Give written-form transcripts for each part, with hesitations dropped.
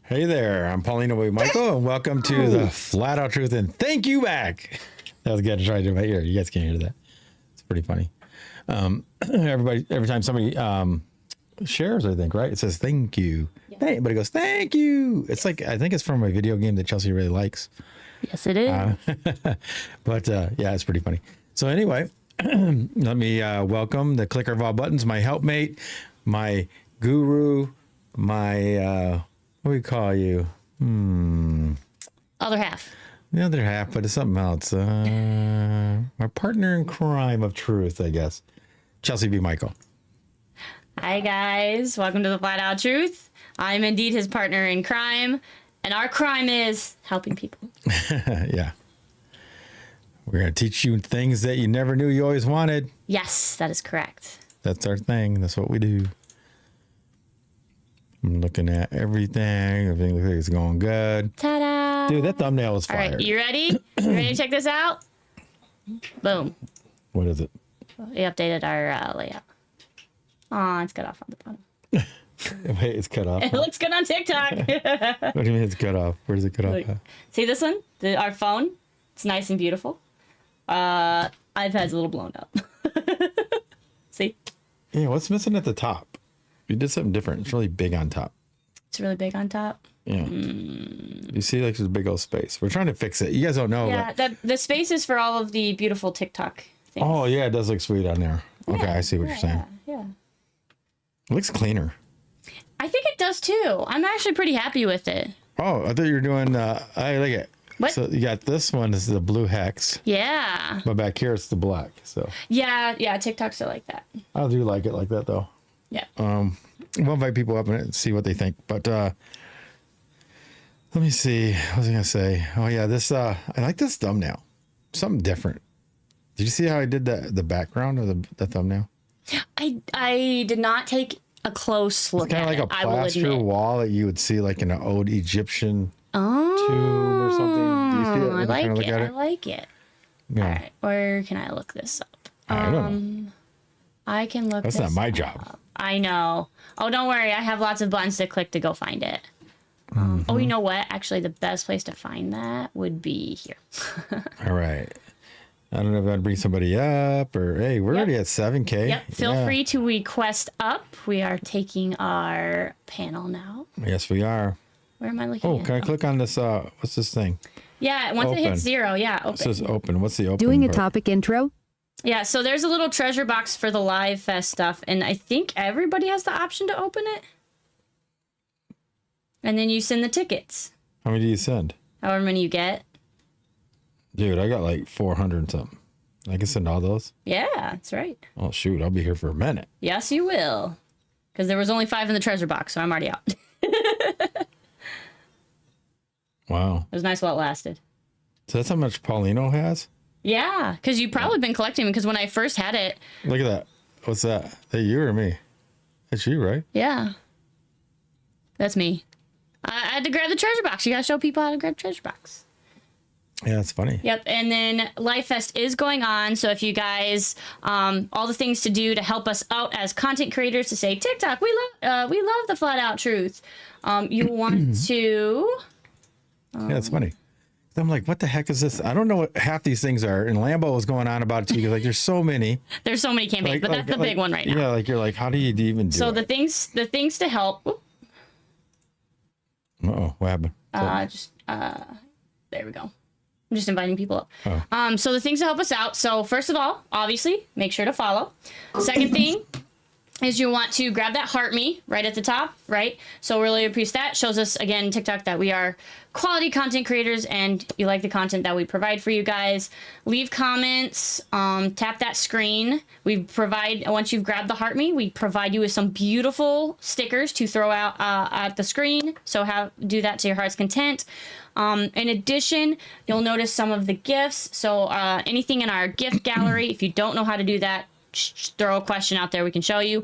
Hey there, I'm Paulino B Michael, and welcome to the Flat Out Truth. And thank you back. That was good to try to do my ear. You guys can't hear that. It's pretty funny. Every time somebody shares, I think, right? It says thank you. Yeah. Hey, but it goes thank you. It's like, I think it's from a video game that Chelsey really likes. Yes, it is. But yeah, it's pretty funny. So anyway, let me welcome the clicker of all buttons, my helpmate, my guru, my what do we call you? Other half. The other half, but it's something else. My partner in crime of truth, I guess. Chelsey B Michael. Hi, guys. Welcome to the Flat Out Truth. I'm indeed his partner in crime, and our crime is helping people. Yeah. We're going to teach you things that you never knew you always wanted. Yes, that is correct. That's our thing. That's what we do. I'm looking at everything. Everything looks like it's going good. Ta-da! Dude, that thumbnail was fire. All right, you ready? You ready to check this out? Boom. What is it? We updated our layout. Aw, it's cut off on the bottom. Wait, it's cut off. It looks good on TikTok. What do you mean it's cut off? Where does it cut off at? See this one? Our phone? It's nice and beautiful. iPad's a little blown up. See? Yeah, what's missing at the top? You did something different. It's really big on top. It's really big on top. Yeah. You see, like, there's a big old space. We're trying to fix it. You guys don't know. Yeah, the space is for all of the beautiful TikTok things. Oh, yeah, it does look sweet on there. Okay, Yeah, I see what you're saying. Yeah. It looks cleaner. I think it does too. I'm actually pretty happy with it. Oh, I thought you were doing, I like it. What? So you got this one, this is the blue hex. Yeah. But back here, it's the black. So Yeah, TikTok's still like that. I do like it like that, though. Yeah. We'll invite people up and see what they think. But let me see. What was I going to say? Oh, yeah, this, I like this thumbnail. Something different. Did you see how I did the background of the thumbnail? I did not take a close look at it. It's kind of like a plaster wall that you would see like in an old Egyptian tomb or something. Do you see it? I like look it. at I like it. Yeah. All right. Where can I look this up? I don't know. I can look That's this not my up. job. I know. Oh, don't worry. I have lots of buttons to click to go find it. Oh, you know what? Actually, the best place to find that would be here. All right. I don't know if I'd bring somebody up or, hey, we're already at 7K. Yep. Feel free to request up. We are taking our panel now. Yes, we are. Where am I looking Oh, at? can I click on this? What's this thing? Yeah, once it hits 0, yeah, open. It says open. What's the open Doing a part? topic intro? Yeah, so there's a little treasure box for the Live Fest stuff, and I think everybody has the option to open it. And then you send the tickets. How many do you send? However many you get. Dude, I got like 400 and something. I can send all those? Yeah, that's right. Oh, shoot. I'll be here for a minute. Yes, you will. Because there was only 5 in the treasure box, so I'm already out. Wow. It was nice while it lasted. So that's how much Paulino has? Yeah, because you've probably been collecting, because when I first had it... Look at that. What's that? That you or me? That's you, right? Yeah. That's me. I had to grab the treasure box. You got to show people how to grab treasure box. Yeah, that's funny. Yep, and then Live Fest is going on, so if you guys, all the things to do to help us out as content creators to say, TikTok, we love the Flat Out Truth. You want to... Yeah, it's funny. I'm like, what the heck is this? I don't know what half these things are. And Lambo was going on about it too. Like, there's so many. There's so many campaigns, but that's the big one right now. Yeah, like you're like, how do you even do so it? the things to help. Uh-oh, what happened? There we go. I'm just inviting people up. Oh. So the things to help us out. So first of all, obviously, make sure to follow. Second thing is you want to grab that heart me right at the top, right? So really appreciate that. Shows us, again, TikTok, that we are quality content creators and you like the content that we provide for you guys. Leave comments, tap that screen. We provide, once you've grabbed the heart me, we provide you with some beautiful stickers to throw out at the screen. So do that to your heart's content. In addition, you'll notice some of the gifts. So anything in our gift gallery, if you don't know how to do that, throw a question out there, we can show you.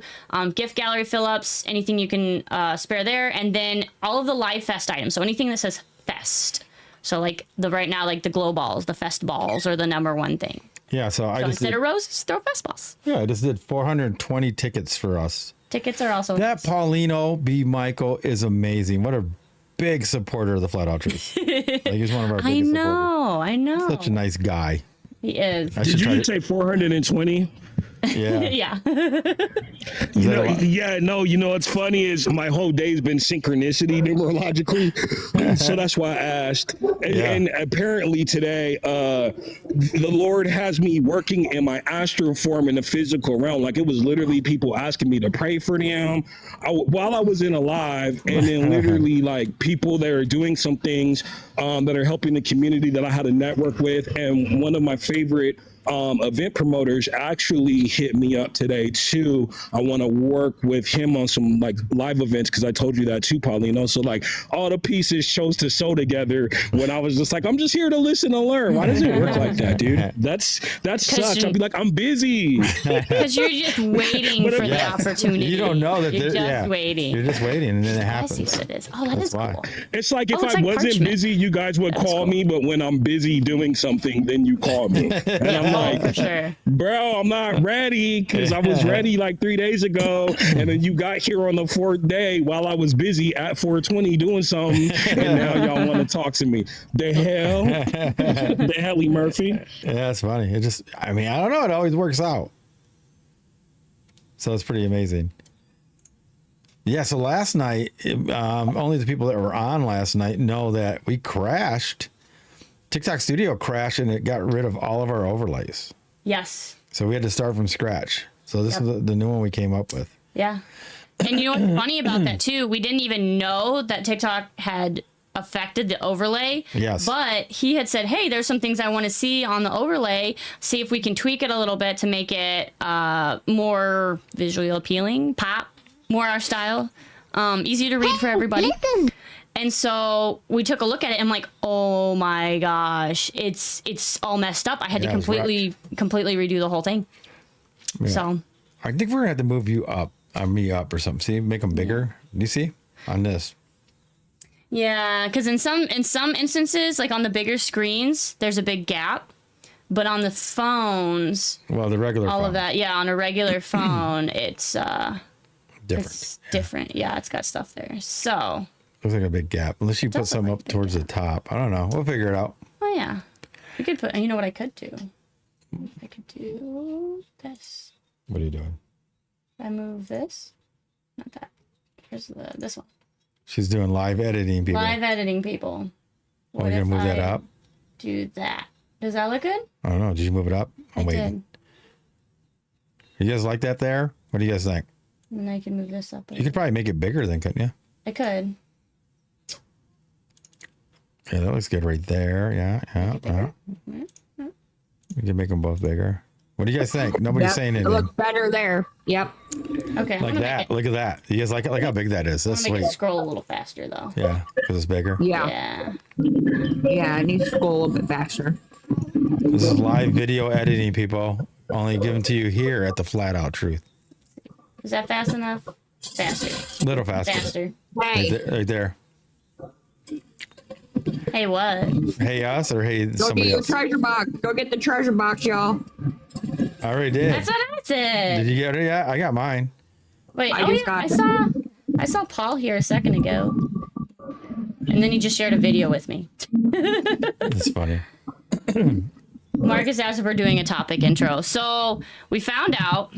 Gift gallery fill-ups, anything you can spare there, and then all of the live fest items. So anything that says fest. So like right now, like the glow balls, the fest balls are the #1 thing. Yeah, so I just instead of roses, throw fest balls. Yeah, I just did 420 tickets for us. Tickets are also that. Paulino B Michael is amazing. What a big supporter of the Flat Out Truth. Like, he's one of our biggest supporters. I know. Such a nice guy. He is. Did you say 420? Yeah. Yeah. You know what's funny is my whole day's been synchronicity numerologically. So that's why I asked. And apparently today, the Lord has me working in my astral form in the physical realm. Like, it was literally people asking me to pray for them while I was in a live, and then literally like people that are doing some things that are helping the community that I had to network with. And one of my favorite event promoters actually hit me up today too. I want to work with him on some like live events, because I told you that too, Paulino. So like all the pieces chose to sew together when I was just like, I'm just here to listen and learn. Why does it work like that, dude? That sucks. I'll be like, I'm busy. Because you're just waiting for the opportunity. You don't know that you're just waiting. You're just waiting, and then it happens. I see what it is. Oh, that's cool. It's like if I wasn't busy, you guys would call me, but when I'm busy doing something, then you call me. And I'm like, for sure. Bro, I'm not ready, because I was ready like 3 days ago, and then you got here on the 4th day while I was busy at 420 doing something, and now y'all want to talk to me. The hell? The Helly Murphy? Yeah, that's funny. I don't know. It always works out. So it's pretty amazing. Yeah, so last night, only the people that were on last night know that we crashed. TikTok Studio crashed, and it got rid of all of our overlays. Yes. So we had to start from scratch. So this is the new one we came up with. Yeah. And you know what's funny about that too? We didn't even know that TikTok had affected the overlay. Yes. But he had said, hey, there's some things I want to see on the overlay. See if we can tweak it a little bit to make it more visually appealing, pop, more our style, easier to read for everybody. And so we took a look at it and I'm like, oh my gosh, it's all messed up. I had to completely redo the whole thing. Yeah. So I think we're gonna have to move you up, me up or something. See, make them bigger. Do you see on this? Yeah, because in some instances, like on the bigger screens, there's a big gap. But on the phones, well, the regular all phone. of that, yeah, on a regular phone, it's different. It's different. Yeah, it's got stuff there. So looks like a big gap. Unless you put some up towards the top. I don't know. We'll figure it out. Oh yeah, we could put. You know what I could do? I could do this. What are you doing? I move this, not that. Here's this one. She's doing live editing, people. Live editing, people. What, you gonna move that up? Do that. Does that look good? I don't know. Did you move it up? I'm waiting. You guys like that there? What do you guys think? And I can move this up. You could probably make it bigger then, couldn't you? I could. Yeah, that looks good right there. Yeah. Mm-hmm. We can make them both bigger. What do you guys think? Nobody's saying it. It looks better there. Yep. Okay. Like that. Look at that. You guys like it? Like how big that is. That's sweet. sweet. It scroll a little faster though. Yeah, because it's bigger. Yeah. Yeah, it needs to go a little bit faster. This is live video editing, people. Only given to you here at the Flat Out Truth. Is that fast enough? Faster. Little faster. Faster. Hey. Right there. Hey, what? Hey us or hey Go somebody get else? your treasure box. Go get the treasure box, y'all. I already did. That's what I said. Did you get it? Yeah, I got mine. Wait, I just got I saw Paul here a second ago. And then he just shared a video with me. It's funny. Marcus asked if we're doing a topic intro. So we found out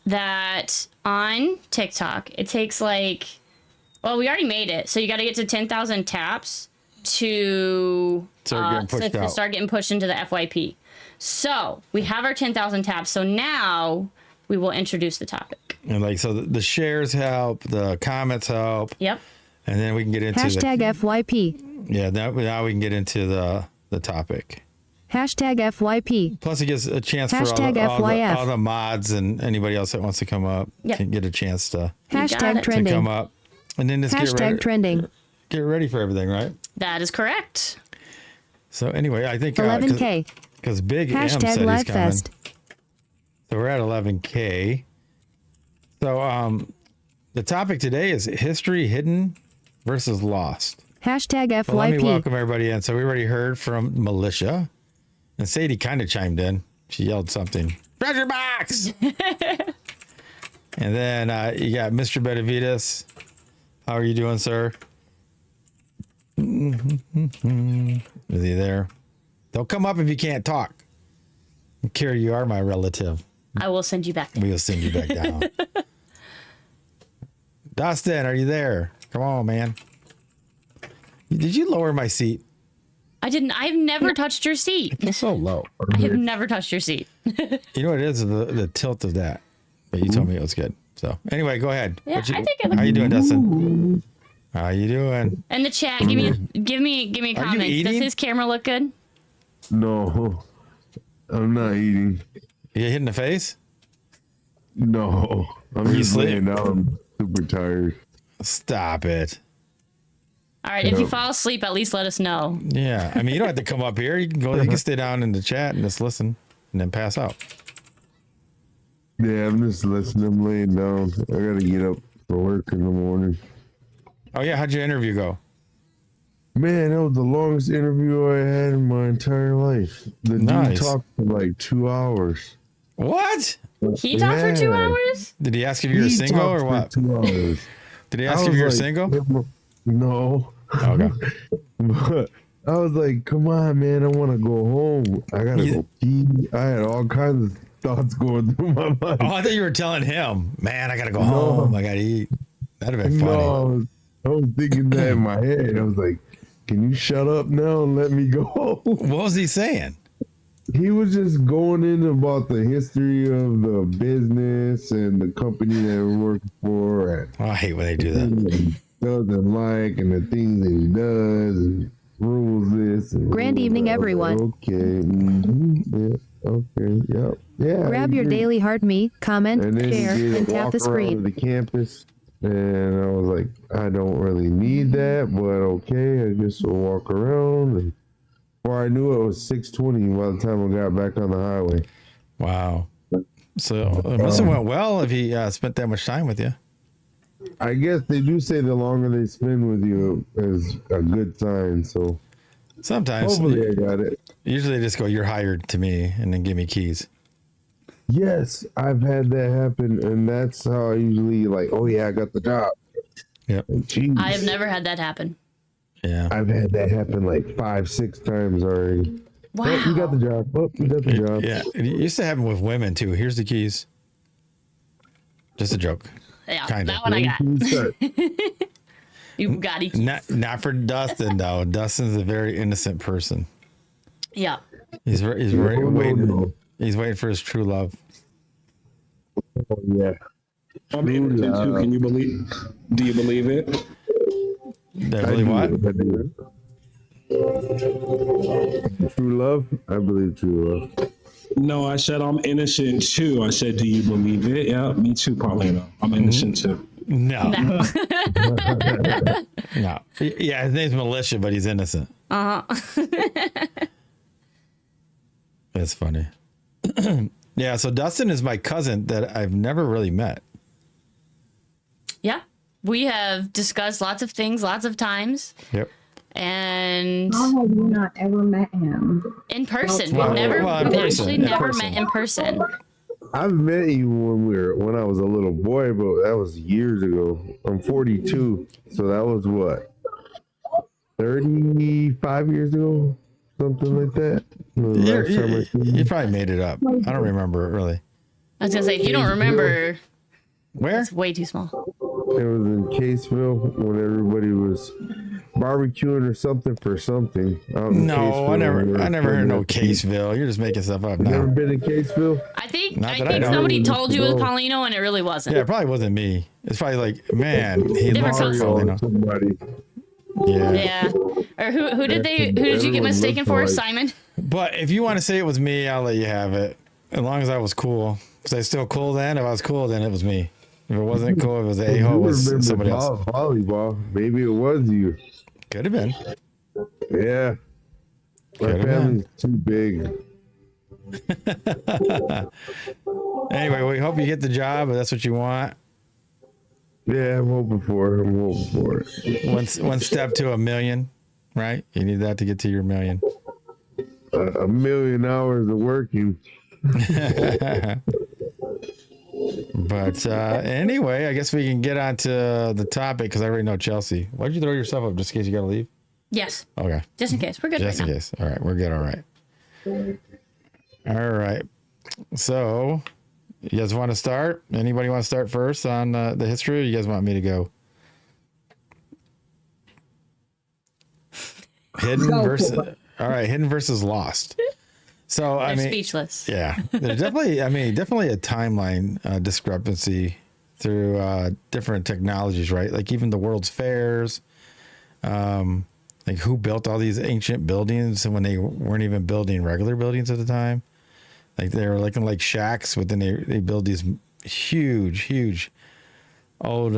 that on TikTok, it takes we already made it. So you got to get to 10,000 taps to start getting pushed into the FYP. So we have our 10,000 taps. So now we will introduce the topic. And so the shares help, the comments help. Yep. And then we can get into #FYP. Yeah, now we can get into the topic. #FYP. Plus, it gives a chance for all the mods and anybody else that wants to come up can get a chance to #trending. to come up. And then just #trending. Get ready for everything, right? That is correct. So anyway, I think 11K. Because Big M said he's coming. #LiveFest. So we're at 11K. So the topic today is history hidden versus lost. #FYP. So let me welcome everybody in. So we already heard from Militia. And Sadie kind of chimed in. She yelled something. Treasure box! And then you got Mr. Benavides. How are you doing, sir? Is he there? Don't come up if you can't talk. Kira, you are my relative. I will send you back. We will send you back down. Dustin, are you there? Come on, man. Did you lower my seat? I didn't. I've never touched your seat. It's so low. I have never touched your seat. You know what it is? The tilt of that. But you told me it was good. So anyway, go ahead. Yeah, I think it looks. How you doing, Dustin? How you doing? In the chat, give me a comment. Does his camera look good? No, I'm not eating. You get hit in the face? No, I'm just laying down. I'm super tired. Stop it. All right, if you fall asleep, at least let us know. Yeah, I mean, you don't have to come up here. You can go. You can stay down in the chat and just listen, and then pass out. Yeah, I'm just listening. I'm laying down. I gotta get up for work in the morning. Oh yeah, how'd your interview go? Man, that was the longest interview I had in my entire life. The dude talked for like 2 hours. What? He talked for 2 hours? Did he ask if you were single or what? 2 hours. Did he ask if you were single? No. Okay. But I was like, come on, man, I want to go home. I got to go pee. I had all kinds of thoughts going through my mind. Oh, I thought you were telling him, man, I got to go home. I got to eat. That'd have been funny. No, I was thinking that in my head. I was like, can you shut up now and let me go? What was he saying? He was just going in about the history of the business and the company that we're working for. And I hate when they do that. Doesn't like and the things that he does and rules this. And Grand evening, everyone. Okay. Yeah. Okay. Yep. Yeah. Grab your daily heart me, comment, and then share, and tap the screen. The campus. And I was like, I don't really need that, but okay, I guess we'll walk around. And before I knew it was 6:20 by the time I got back on the highway. Wow. So it must have went well if he spent that much time with you. I guess they do say the longer they spend with you is a good sign. So sometimes, hopefully I got it. Usually they just go, "You're hired" to me, and then give me keys. Yes, I've had that happen, and that's how I usually like. Oh yeah, I got the job. Yep. Like, I have never had that happen. Yeah. I've had that happen like 5-6 times already. Wow. Oh, you got the job. Oh, you got the job. Yeah. It used to happen with women too. Here's the keys. Just a joke. Yeah, Kinda. that one I got. You got it. Not for Dustin though. Dustin's a very innocent person. Yeah. He's waiting. He's waiting for his true love. Oh, yeah. I'm innocent too. Can you believe? Do you believe it? That really what? True love? I believe true love. No, I said I'm innocent too. I said, do you believe it? Yeah, me too, Paulino. I'm innocent too. No. No. Yeah, his name's Militia, but he's innocent. That's funny. Yeah, so Dustin is my cousin that I've never really met. Yeah. We have discussed lots of things lots of times. Yep. And How have you not ever met him? in person. Well, We've never well, in we've person, actually in never person. met in person. I've met you when I was a little boy, but that was years ago. I'm 42, so that was what? 35 years ago, something like that. The last time I seen You him. probably made it up. I don't remember it really. I was gonna say, if you don't remember, Where? it's way too small. It was in Caseville when everybody was barbecuing or something for something. Out in No, Caseville, I never where heard no it's- Caseville. You're just making stuff up Never now. been in Caseville? I think Not I that I think know. somebody told you it was No. Paulino, and it really wasn't. Yeah, it probably wasn't me. It's probably like, man, he Different looks like person. Or Paulino. somebody. Yeah. Yeah. Or who did you get Everyone mistaken looks for? alike. Simon. But if you want to say it was me, I'll let you have it. As long as I was cool. Was I still cool then? If I was cool, then it was me. If it wasn't cool, it was a You ho, it was remember somebody else. volleyball. Maybe it was you. Could have been. Yeah. My Could've family's too big. Anyway, we hope you get the job. If that's what you want. Yeah, I'm hoping for it. One step to a million, right? You need that to get to your million. A million hours of working. But anyway, I guess we can get on to the topic because I already know Chelsey. Why'd you throw yourself up just in case you got to leave? Yes. Okay. Just in case. We're good Just right in now. case. All right. We're good. All right. All right. So, you guys want to start? Anybody want to start first on the history? Or you guys want me to go? Hidden Go for versus. it. All right. Hidden versus lost. So, I They're mean, speechless. yeah, there's definitely, definitely a timeline discrepancy through different technologies, right? Like even the World's Fairs, like who built all these ancient buildings when they weren't even building regular buildings at the time. Like they were looking like shacks, but then they build these huge old,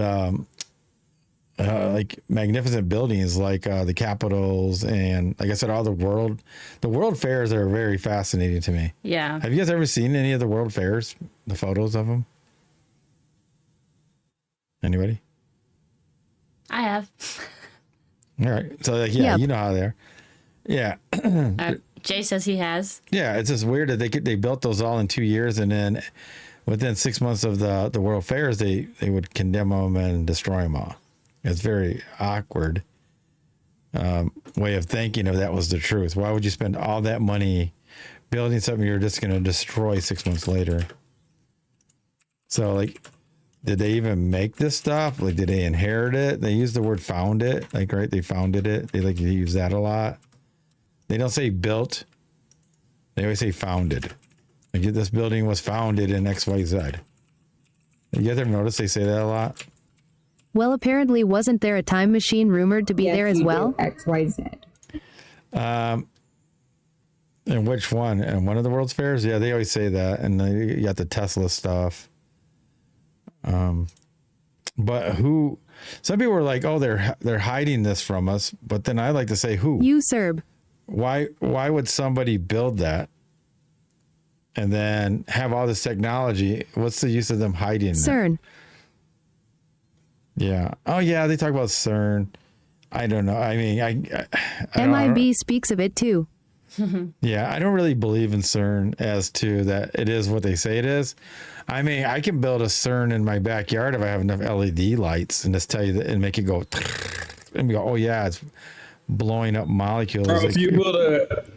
like magnificent buildings like the Capitals and like I said, all the world fairs are very fascinating to me. Yeah. Have you guys ever seen any of the world fairs? The photos of them? Anybody? I have. All right. So like, yeah, Yep. you know how they're. Yeah. Jay says he has. Yeah. It's just weird that they built those all in 2 years. And then within 6 months of the world fairs, they would condemn them and destroy them all. It's very awkward way of thinking if that was the truth. Why would you spend all that money building something you're just going to destroy 6 months later? So, like, did they even make this stuff? Like, did they inherit it? They use the word found it. Like, right? They founded it. They like to use that a lot. They don't say built. They always say founded. Like, this building was founded in XYZ. You guys ever notice they say that a lot? Well, apparently, wasn't there a time machine rumored to be Yes, there as you well? do. XYZ. And which one? And one of the World's Fairs? Yeah, they always say that. And then you got the Tesla stuff. But who? Some people were like, "Oh, they're hiding this from us." But then I like to say, "Who? You, Serb. Why would somebody build that and then have all this technology? What's the use of them hiding that?" CERN. Yeah. Oh, yeah. They talk about CERN. I don't know. I mean, I don't- MIB speaks of it too. Yeah, I don't really believe in CERN as to that it is what they say it is. I mean, I can build a CERN in my backyard if I have enough LED lights and just tell you that and make it go and we go, oh yeah, it's blowing up molecules. Bro, Like,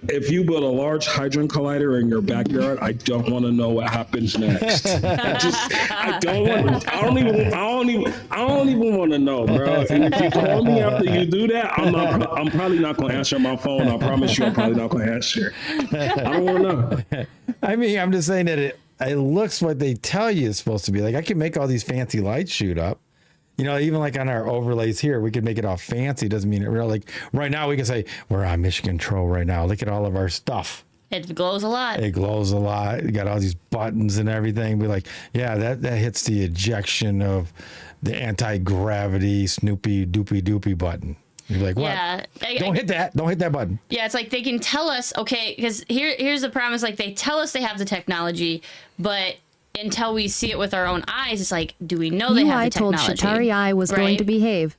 if you build a large hadron collider in your backyard, I don't want to know what happens next. I don't even want to know, bro. And if you call me after you do that, I'm probably not going to answer my phone. I promise you, I'm probably not going to answer. I don't want to know. I mean, I'm just saying that it looks what they tell you it's supposed to be. Like I can make all these fancy lights shoot up. You know, even like on our overlays here, we could make it all fancy. Doesn't mean it real. Like right now, we can say we're on mission control right now. Look at all of our stuff. It glows a lot. It glows a lot. You got all these buttons and everything. Be like, yeah, that hits the ejection of the anti-gravity Snoopy doopy button. You're like, what? Yeah. Don't hit that. Don't hit that button. Yeah, it's like they can tell us, okay, because here's the problem is like they tell us they have the technology, but until we see it with our own eyes, it's like, do we know they have UI the told technology? Shatari I was going Right? to behave.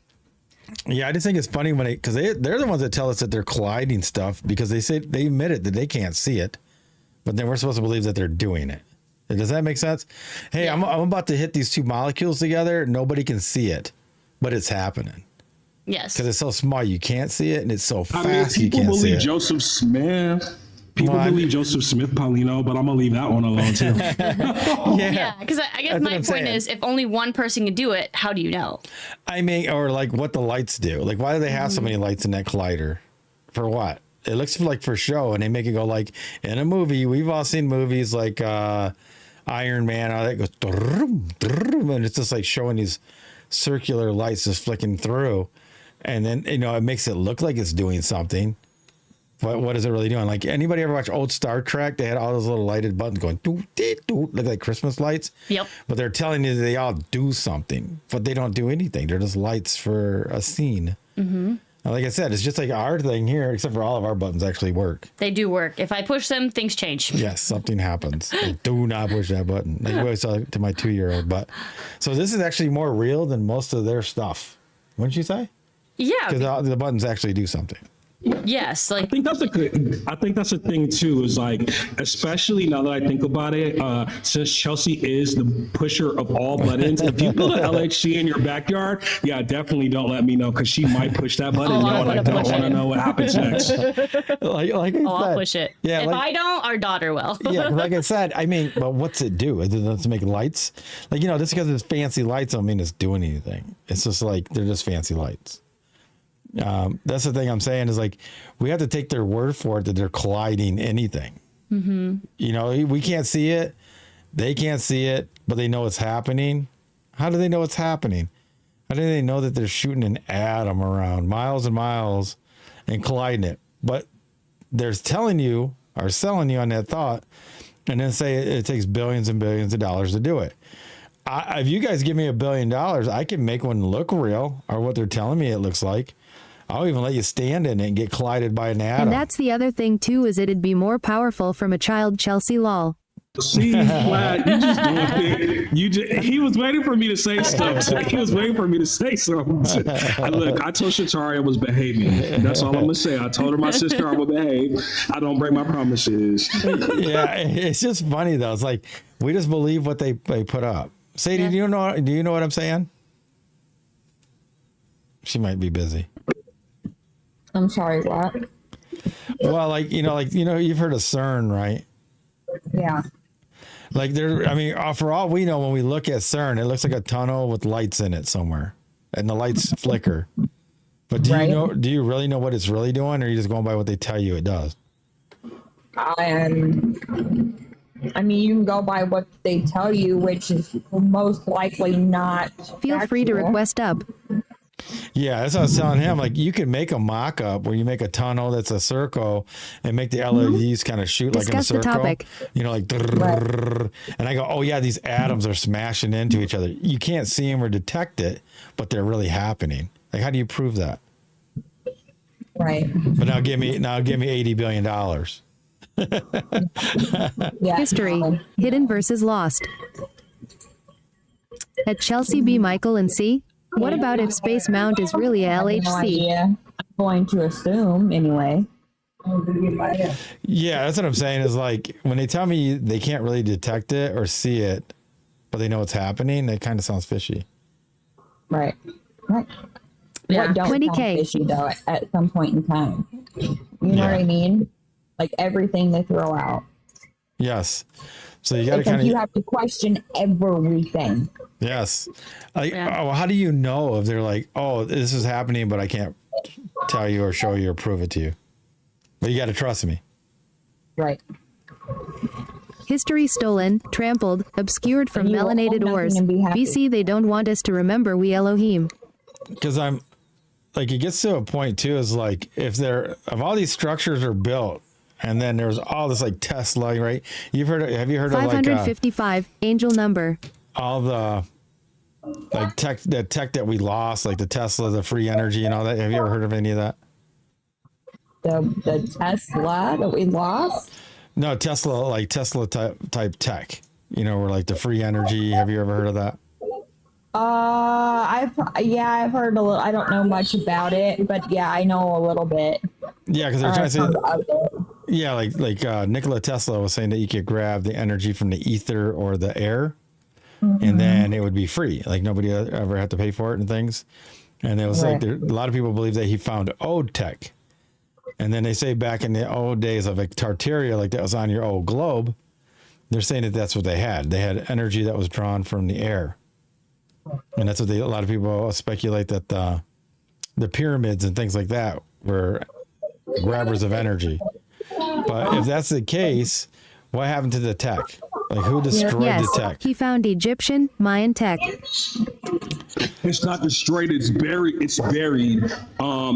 Yeah, I just think it's funny when because they're the ones that tell us that they're colliding stuff because they say they admit it that they can't see it, but then we're supposed to believe that they're doing it. Does that make sense? Hey, I'm about to hit these two molecules together. Nobody can see it, but it's happening. Yes. Because it's so small you can't see it, and it's so I fast mean, you people can't see believe it. Joseph Smith. People Well, believe Joseph Smith, Paulino, but I'm gonna leave that one alone too. Yeah, because I guess That's what my I'm point saying. is, if only one person can do it, how do you know? I mean, or like what the lights do. Like, why do they have so many lights in that collider? For what? It looks like for show, and they make it go like in a movie. We've all seen movies like Iron Man. How that goes, and it's just like showing these circular lights just flicking through, and then it makes it look like it's doing something. But what is it really doing? Like, anybody ever watch old Star Trek? They had all those little lighted buttons going, look like Christmas lights. Yep. But they're telling you they all do something, but they don't do anything. They're just lights for a scene. Mm-hmm. Like I said, it's just like our thing here, except for all of our buttons actually work. They do work. If I push them, things change. Yes, something happens. Like, do not push that button. Like I saw to my 2-year-old. But so this is actually more real than most of their stuff. Wouldn't you say? Yeah. Because the buttons actually do something. Yes. I Like, think that's a thing too. Is like, especially now that I think about it, since Chelsey is the pusher of all buttons. If you build an LHC in your backyard, yeah, definitely don't let me know because she might push that button. Oh, I and I wanna don't push want it. to know what happens next. Like I said, I'll push it. Yeah, If like, I don't, our daughter will. yeah, 'cause like I said, I mean, but what's it do? It doesn't make lights. Like, just because it's fancy lights don't mean it's doing anything. It's just like they're just fancy lights. That's the thing I'm saying is like we have to take their word for it that they're colliding anything. Mm-hmm. We can't see it. They can't see it, but they know it's happening. How do they know it's happening? How do they know that they're shooting an atom around miles and miles and colliding it? But they're telling you or selling you on that thought and then say it takes billions and billions of dollars to do it. If you guys give me $1 billion, I can make one look real or what they're telling me it looks like. I'll even let you stand in it and get collided by an atom. And that's the other thing too, is it'd be more powerful from a child, Chelsey lol. See, Vlad, you just doing things. He was waiting for me to say stuff. He was waiting for me to say something. Look, I told Shatari I was behaving. That's all I'm gonna say. I told her my sister I would behave. I don't break my promises. Yeah, it's just funny though. It's like we just believe what they put up. Sadie, do you know what I'm saying? She might be busy. I'm sorry, what? Well, you've heard of CERN, right? Yeah. Like for all we know, when we look at CERN, it looks like a tunnel with lights in it somewhere, and the lights flicker. But do you really know what it's really doing, or are you just going by what they tell you it does? I mean, you can go by what they tell you, which is most likely not. Feel free to factual. request up. Yeah, that's what I was telling him. Like, you can make a mock-up where you make a tunnel that's a circle and make the LEDs kind of shoot like in a Discuss the circle. topic. Like, drrrr. And I go, oh yeah, these atoms are smashing into each other. You can't see them or detect it, but they're really happening. Like, how do you prove that? Right. But now give me $80 billion. Yeah. History, hidden versus lost. At Chelsey B Michael and C, what about if Space Mount is really a No LHC? idea. I'm going to assume anyway. Yeah, that's what I'm saying is like when they tell me they can't really detect it or see it, but they know what's happening, that kind of sounds fishy. Right. Right. Yeah. What don't 20K. sound fishy though at some point in time. You know what I mean? Like everything they throw out. Yes. So you got to It's like kind you of, have to question everything. yes. Like, oh, how do you know if they're like, oh, this is happening, but I can't tell you or show you or prove it to you? But you got to trust me. Right. History stolen, trampled, obscured from And you will own melanated nothing ores. and be happy. BC, they don't want us to remember we Elohim. Because I'm like, it gets to a point too, is like, if all these structures are built and then there's all this like Tesla, right? Have you heard of like 555, angel number. all the like tech that we lost, like the Tesla, the free energy and all that? Have you ever heard of any of that? The Tesla that we lost. No, Tesla type tech, where like the free energy. Have you ever heard of that? I've heard a little. I don't know much about it, but yeah, I know a little bit. Yeah, because they're trying to say, Of it. yeah, like Nikola Tesla was saying that you could grab the energy from the ether or the air, and then it would be free. Like nobody ever had to pay for it and things. And it was like a lot of people believe that he found old tech. And then they say back in the old days of like Tartaria, like that was on your old globe, they're saying that that's what they had. They had energy that was drawn from the air. And that's what a lot of people speculate that the pyramids and things like that were grabbers of energy. But if that's the case, what happened to the tech? Like who destroyed the tech? He found Egyptian, Mayan tech. It's not destroyed, it's buried.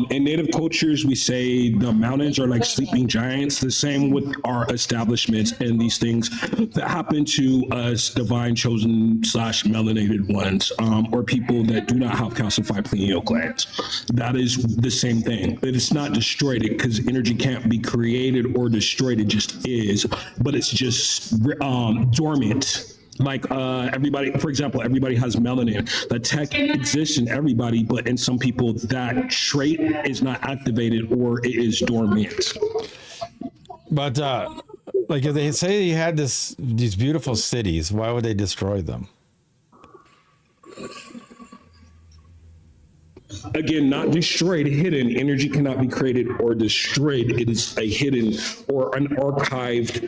In native cultures, we say the mountains are like sleeping giants. The same with our establishments and these things that happen to us divine chosen / melanated ones, or people that do not have calcified pineal glands. That is the same thing. But it's not destroyed because energy can't be created or destroyed. It just is, but it's just dormant. Like everybody, for example, everybody has melanin. The tech exists in everybody, but in some people that trait is not activated or it is dormant. But like if they say you had these beautiful cities, why would they destroy them? Again, not destroyed, hidden. Energy cannot be created or destroyed. It is a hidden or an archived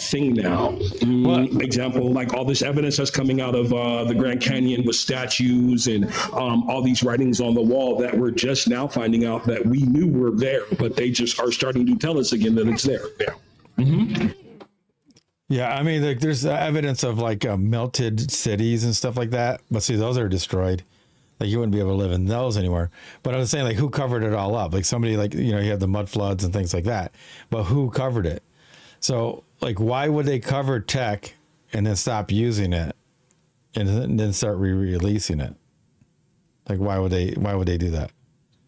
thing now. Example, like all this evidence that's coming out of the Grand Canyon with statues and all these writings on the wall that we're just now finding out that we knew were there, but they just are starting to tell us again that it's there now. Mm-hmm. Yeah, I mean, like, there's evidence of like melted cities and stuff like that, but see, those are destroyed. Like you wouldn't be able to live in those anymore. But I was saying, like, who covered it all up? Like somebody, like, you know, you have the mud floods and things like that. But who covered it? So, like, why would they cover tech and then stop using it and then start re-releasing it? Like, why would they do that?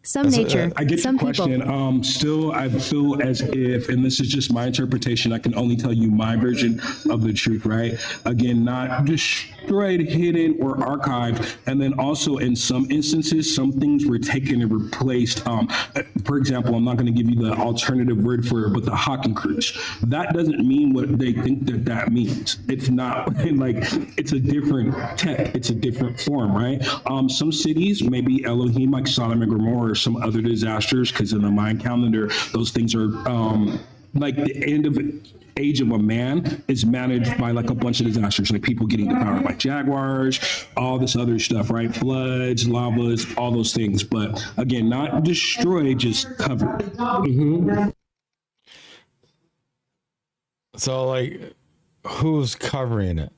Some nature, I get some your question. people. Still, I feel as if, and this is just my interpretation, I can only tell you my version of the truth, right? Again, not destroyed, hidden, or archived. And then also in some instances, some things were taken and replaced. For example, I'm not going to give you the alternative word for it, but the Hawking cruise. That doesn't mean what they think that means. It's not like, it's a different tech. It's a different form, right? Some cities, maybe Elohim, like Sodom and Gomorrah, or some other disasters, because in the Mayan calendar, those things are like the end of age of a man is managed by like a bunch of disasters, like people getting devoured by jaguars, all this other stuff, right? Floods, lavas, all those things. But again, not destroyed, just covered. Mm-hmm. So, like, who's covering it?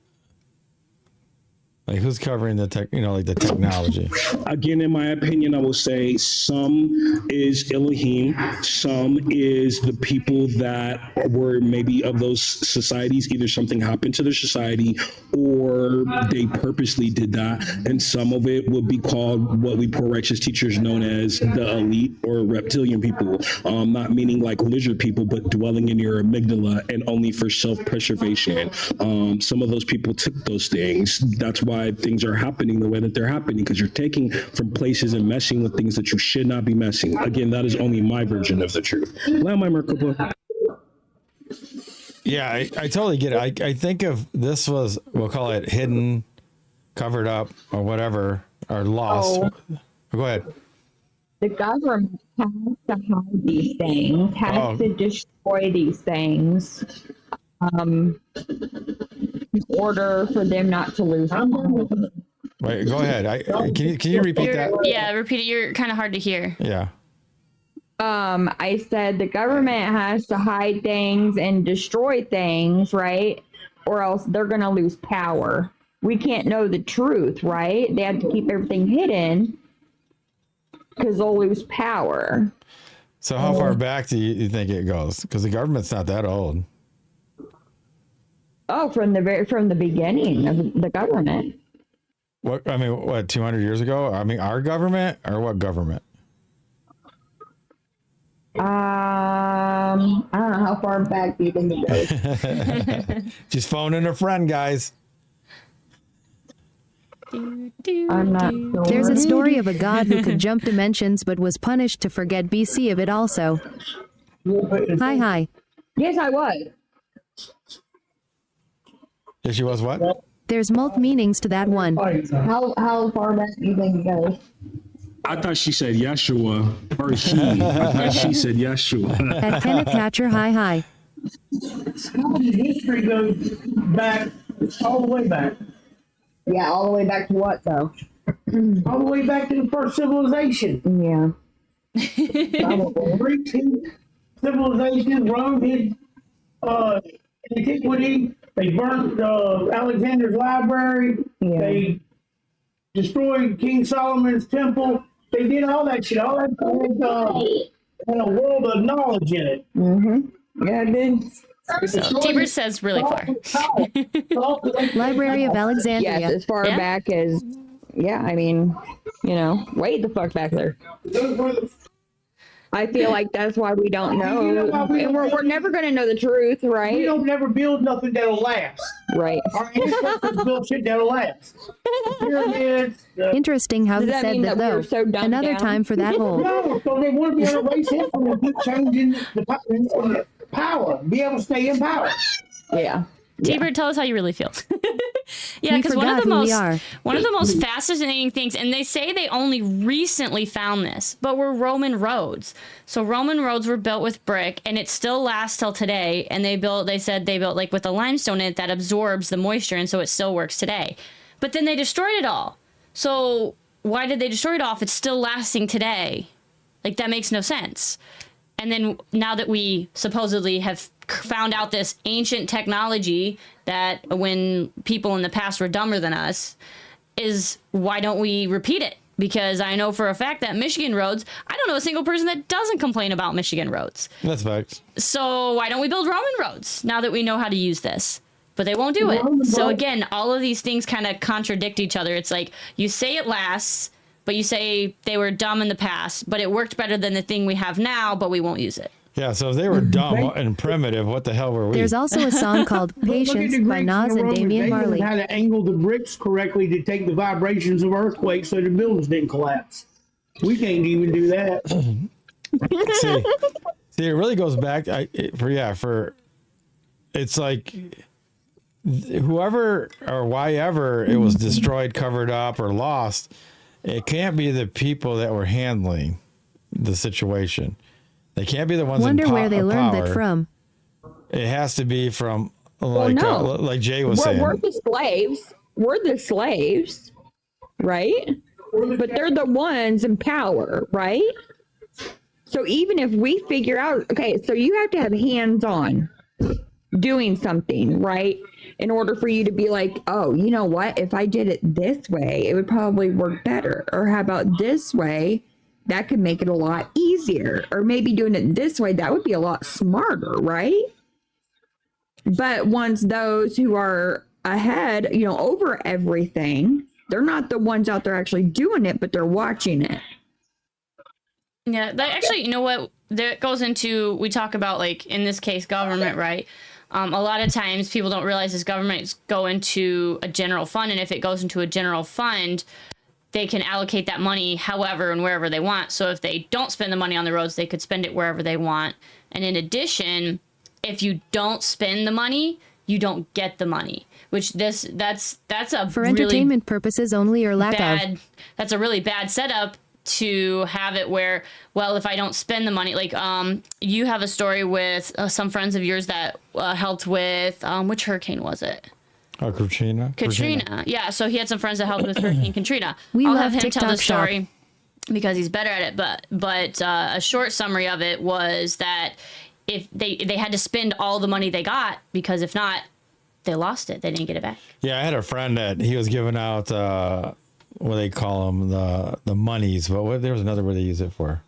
Like, who's covering the tech, you know, like the technology? Again, in my opinion, I will say some is Elohim, some is the people that were maybe of those societies, either something happened to their society or they purposely did that. And some of it would be called what we poor righteous teachers known as the elite or reptilian people, not meaning like lizard people, but dwelling in your amygdala and only for self-preservation. Some of those people took those things. That's why things are happening the way that they're happening, because you're taking from places and messing with things that you should not be messing. Again, that is only my version of the truth. Land my Merkaba. Yeah, I totally get it. I think if this was, we'll call it hidden, covered up, or whatever, or lost. Oh. Go ahead. The government has to hide these things, has to destroy these things. In order for them not to lose. Wait, go ahead. Can you repeat that? Yeah, repeat it. You're kind of hard to hear. Yeah. I said the government has to hide things and destroy things, right? Or else they're going to lose power. We can't know the truth, right? They have to keep everything hidden because they'll lose power. So how far back do you think it goes? Because the government's not that old. Oh, from the beginning of the government. What 200 years ago? I mean, our government or what government? I don't know how far back do you think it goes. Just phoning a friend, guys. I'm not sure. There's a story of a god who could jump dimensions but was punished to forget BC of it also. Hi. Yes, I was. She was what? There's multiple meanings to that one. How far back do you think it goes? I thought she said Yeshua, or he. I thought she said Yeshua. At Kenneth Hatcher, hi. History goes back, all the way back. Yeah, all the way back to what though? All the way back to the first civilization. Yeah. Greek civilization, Rome hid antiquity. They burnt Alexander's library. Yeah. They destroyed King Solomon's temple. They did all that shit. All that had a world of knowledge in it. Mm-hmm. Yeah, it did. So Tiber says really far. Library of Alexandria. Yes, as far Yeah. back as, yeah, I mean, way the fuck back there. I feel like that's why we don't know. And we're never going to know the truth, We right? don't never build nothing that'll last. Right. Our ancestors built shit that'll last. Pyramids. Interesting how Does he that said mean that that we're though. so dumbed Another down? time for that hole. No, so they want to be able to raise history and keep changing the power, be able to stay in power. Yeah. Tiber, tell us how you really feel. Yeah, We because one of forgot the who we are. most fascinating things, and they say they only recently found this, but were Roman roads. So Roman roads were built with brick, and it still lasts till today. And they said they built like with a limestone in it that absorbs the moisture, and so it still works today. But then they destroyed it all. So why did they destroy it all if it's still lasting today? Like, that makes no sense. And then now that we supposedly have found out this ancient technology that when people in the past were dumber than us, is why don't we repeat it? Because I know for a fact that Michigan roads, I don't know a single person that doesn't complain about Michigan roads. That's facts. So why don't we build Roman roads now that we know how to use this? But they won't do it. So again, all of these things kind of contradict each other. It's like you say it lasts, but you say they were dumb in the past, but it worked better than the thing we have now, but we won't use it. Yeah, so if they were dumb and primitive, what the hell were we? There's also a song called Look at Patience the by Greeks Nas the and Romans. Damian They knew Marley. how to angle the bricks correctly to take the vibrations of earthquakes so the buildings didn't collapse. We can't even do that. See, it really goes back it's like whoever or why ever it was destroyed, covered up, or lost, it can't be the people that were handling the situation. They can't be the ones Wonder in where they learned power. that from. It has to be from like no. like Jay was saying. We're the slaves. We're the slaves, right? But they're the ones in power, right? So even if we figure out, okay, so you have to have hands-on doing something, right? In order for you to be like, oh, you know what? If I did it this way, it would probably work better. Or how about this way? That could make it a lot easier. Or maybe doing it this way, that would be a lot smarter, right? But once those who are ahead, over everything, they're not the ones out there actually doing it, but they're watching it. Yeah, that actually, you know what? That goes into, we talk about, like, in this case, government, right? A lot of times people don't realize this government go into a general fund, and if it goes into a general fund, they can allocate that money however and wherever they want. So if they don't spend the money on the roads, they could spend it wherever they want. And in addition, if you don't spend the money, you don't get the money. Which that's a For really entertainment purposes only or lack of. that's a really bad setup to have it where, well, if I don't spend the money, like you have a story with some friends of yours that helped with which hurricane was it? Oh, Katrina. Yeah, so he had some friends that helped with Hurricane Katrina. We I'll love have him tell the TikTok shop. story because he's better at it. But a short summary of it was that if they had to spend all the money they got, because if not, they lost it. They didn't get it back. Yeah, I had a friend that he was giving out what they call them, the monies, but there was another word they use it for.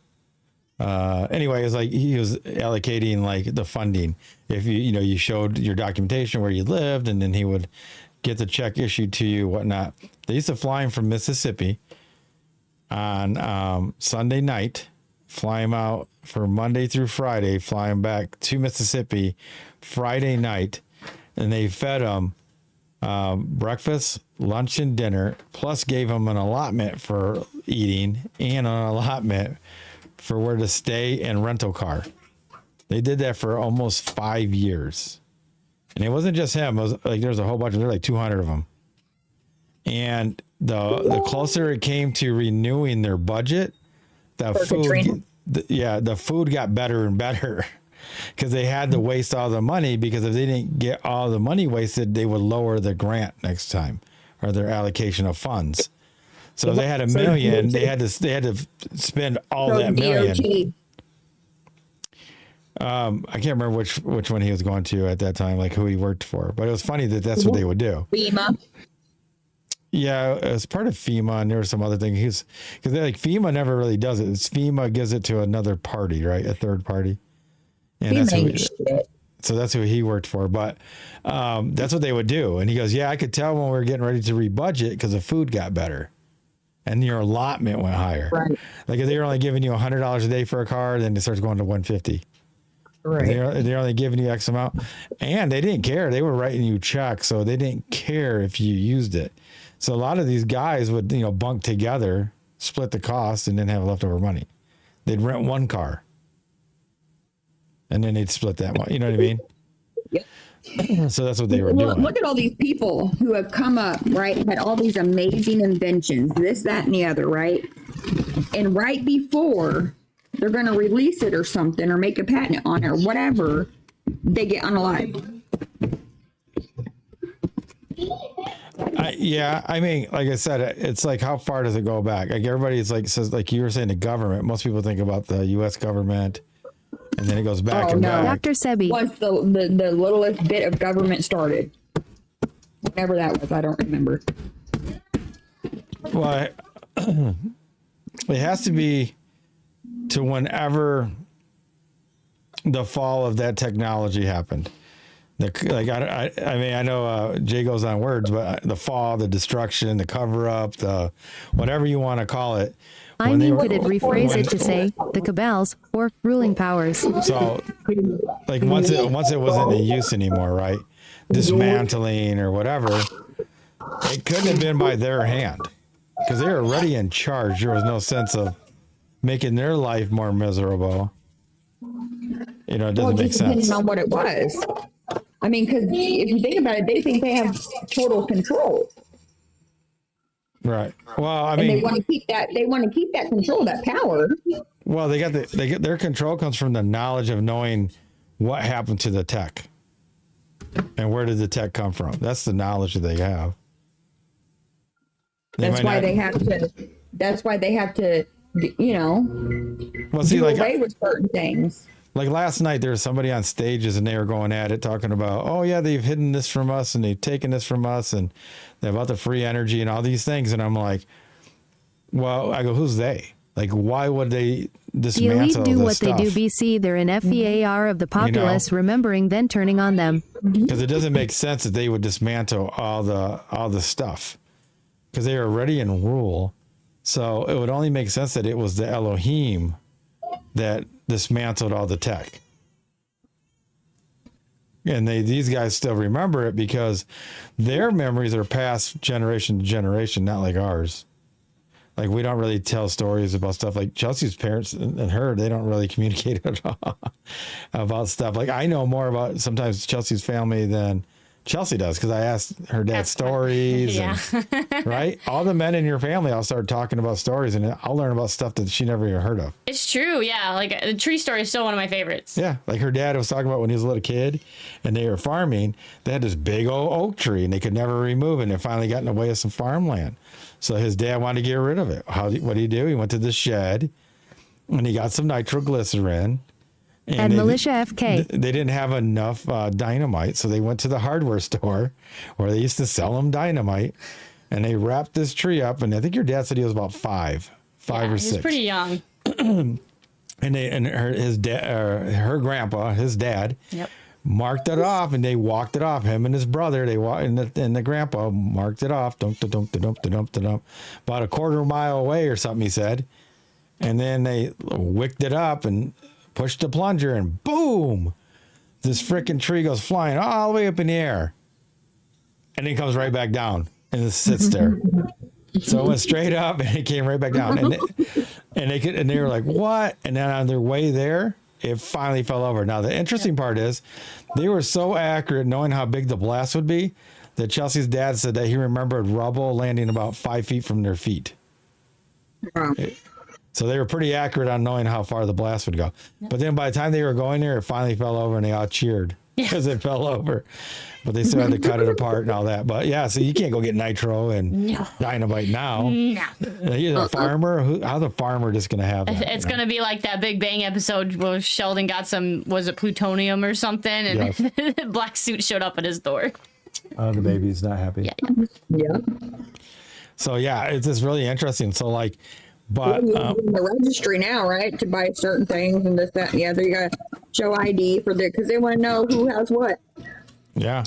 Anyway, it's like he was allocating like the funding. If you showed your documentation where you lived, and then he would get the check issued to you, whatnot. They used to fly him from Mississippi on Sunday night, fly him out for Monday through Friday, fly him back to Mississippi Friday night, and they fed him breakfast, lunch, and dinner, plus gave him an allotment for eating and an allotment for where to stay and rental car. They did that for almost 5 years. And it wasn't just him. It was like there's a whole bunch of, there were like 200 of them. And the closer it came to renewing their budget, the food got better and better because they had to waste all the money, because if they didn't get all the money wasted, they would lower the grant next time, or their allocation of funds. So if they had $1 million, they had to spend all that million. I can't remember which one he was going to at that time, like who he worked for, but it was funny that that's what they would do. FEMA. Yeah, it's part of FEMA, and there was some other thing. Because like FEMA never really does it. It's FEMA gives it to another party, right? A third party. And so that's who he worked for. But that's what they would do. And he goes, yeah, I could tell when we were getting ready to rebudget because the food got better and your allotment went higher. Right. Like if they were only giving you $100 a day for a car, then it starts going to $150. Right. They're only giving you X amount. And they didn't care. They were writing you checks, so they didn't care if you used it. So a lot of these guys would, bunk together, split the cost, and then have leftover money. They'd rent one car, and then they'd split that one. You know what I mean? Yep. So that's what they were doing. Look at all these people who have come up, right? Had all these amazing inventions, this, that, and the other, right? And right before they're going to release it or something, or make a patent on it or whatever, they get unalived. I mean, like I said, it's like, how far does it go back? Like everybody's like says, like you were saying, the government. Most people think about the U.S. government, and then it goes back back. Dr. Sebi. Once the littlest bit of government started, whenever that was, I don't remember. Well, it has to be to whenever the fall of that technology happened. I mean, I know Jay goes on words, but the fall, the destruction, the cover up, the whatever you want to call it. I mean, could it rephrase it to say the cabals or ruling powers? So, like once it wasn't in use anymore, right? Dismantling or whatever, it couldn't have been by their hand because they were already in charge. There was no sense of making their life more miserable. It doesn't make sense. Depending on what it was. I mean, because if you think about it, they think they have total control. Right. Well, I mean, they want to keep that. They want to keep that control, that power. Well, they get their control comes from the knowledge of knowing what happened to the tech and where did the tech come from. That's the knowledge that they have. That's why they have to. That's why they have to. Well, see, do away with certain things. Like last night, there was somebody on stages and they were going at it, talking about, oh yeah, they've hidden this from us and they've taken this from us and they're about the free energy and all these things. And I'm like, well, I go, who's they? Like, why would they dismantle this stuff? The elite do what they do, BC. They're an FEAR of the populace, remembering, then turning on them. Because it doesn't make sense that they would dismantle all the stuff because they are already in rule. So it would only make sense that it was the Elohim that dismantled all the tech. And these guys still remember it because their memories are passed generation to generation, not like ours. Like we don't really tell stories about stuff. Like Chelsey's parents and her, they don't really communicate at all about stuff. Like I know more about sometimes Chelsey's family than Chelsey does because I asked her dad stories. Yeah. And, right? All the men in your family, I'll start talking about stories and I'll learn about stuff that she never even heard of. It's true. Yeah. Like the tree story is still one of my favorites. Yeah. Like her dad was talking about when he was a little kid and they were farming, they had this big old oak tree and they could never remove it. And it finally got in the way of some farmland. So his dad wanted to get rid of it. What did he do? He went to the shed and he got some nitroglycerin. And Militia FK. They didn't have enough dynamite, so they went to the hardware store where they used to sell them dynamite, and they wrapped this tree up. And I think your dad said he was about five or six. He's pretty young. And her grandpa, his dad, marked it off, and they walked it off. Him and his brother, and the grandpa marked it off. Dump, about a quarter mile away or something. He said, and then they wicked it up and pushed the plunger and boom, this freaking tree goes flying all the way up in the air and then comes right back down and it sits there. So it went straight up and it came right back down and they were like, what? And then on their way there, it finally fell over. Now, the interesting part is they were so accurate knowing how big the blast would be that Chelsey's dad said that he remembered rubble landing about 5 feet from their feet. Wow. So they were pretty accurate on knowing how far the blast would go. But then by the time they were going there, it finally fell over and they all cheered because it fell over. But they still had to cut it apart and all that. But yeah, so you can't go get nitro and dynamite now. No. You're a farmer. How's a farmer just going to have that? It's going to be like that Big Bang episode where Sheldon got some, was it plutonium or something? And Yes. black suit showed up at his door. The baby's not happy. Yeah. So yeah, it's just really interesting. So like, but You have to be in the registry now, right? To buy certain things and this, that, and the other. You got to show ID for the, because they want to know who has what. yeah.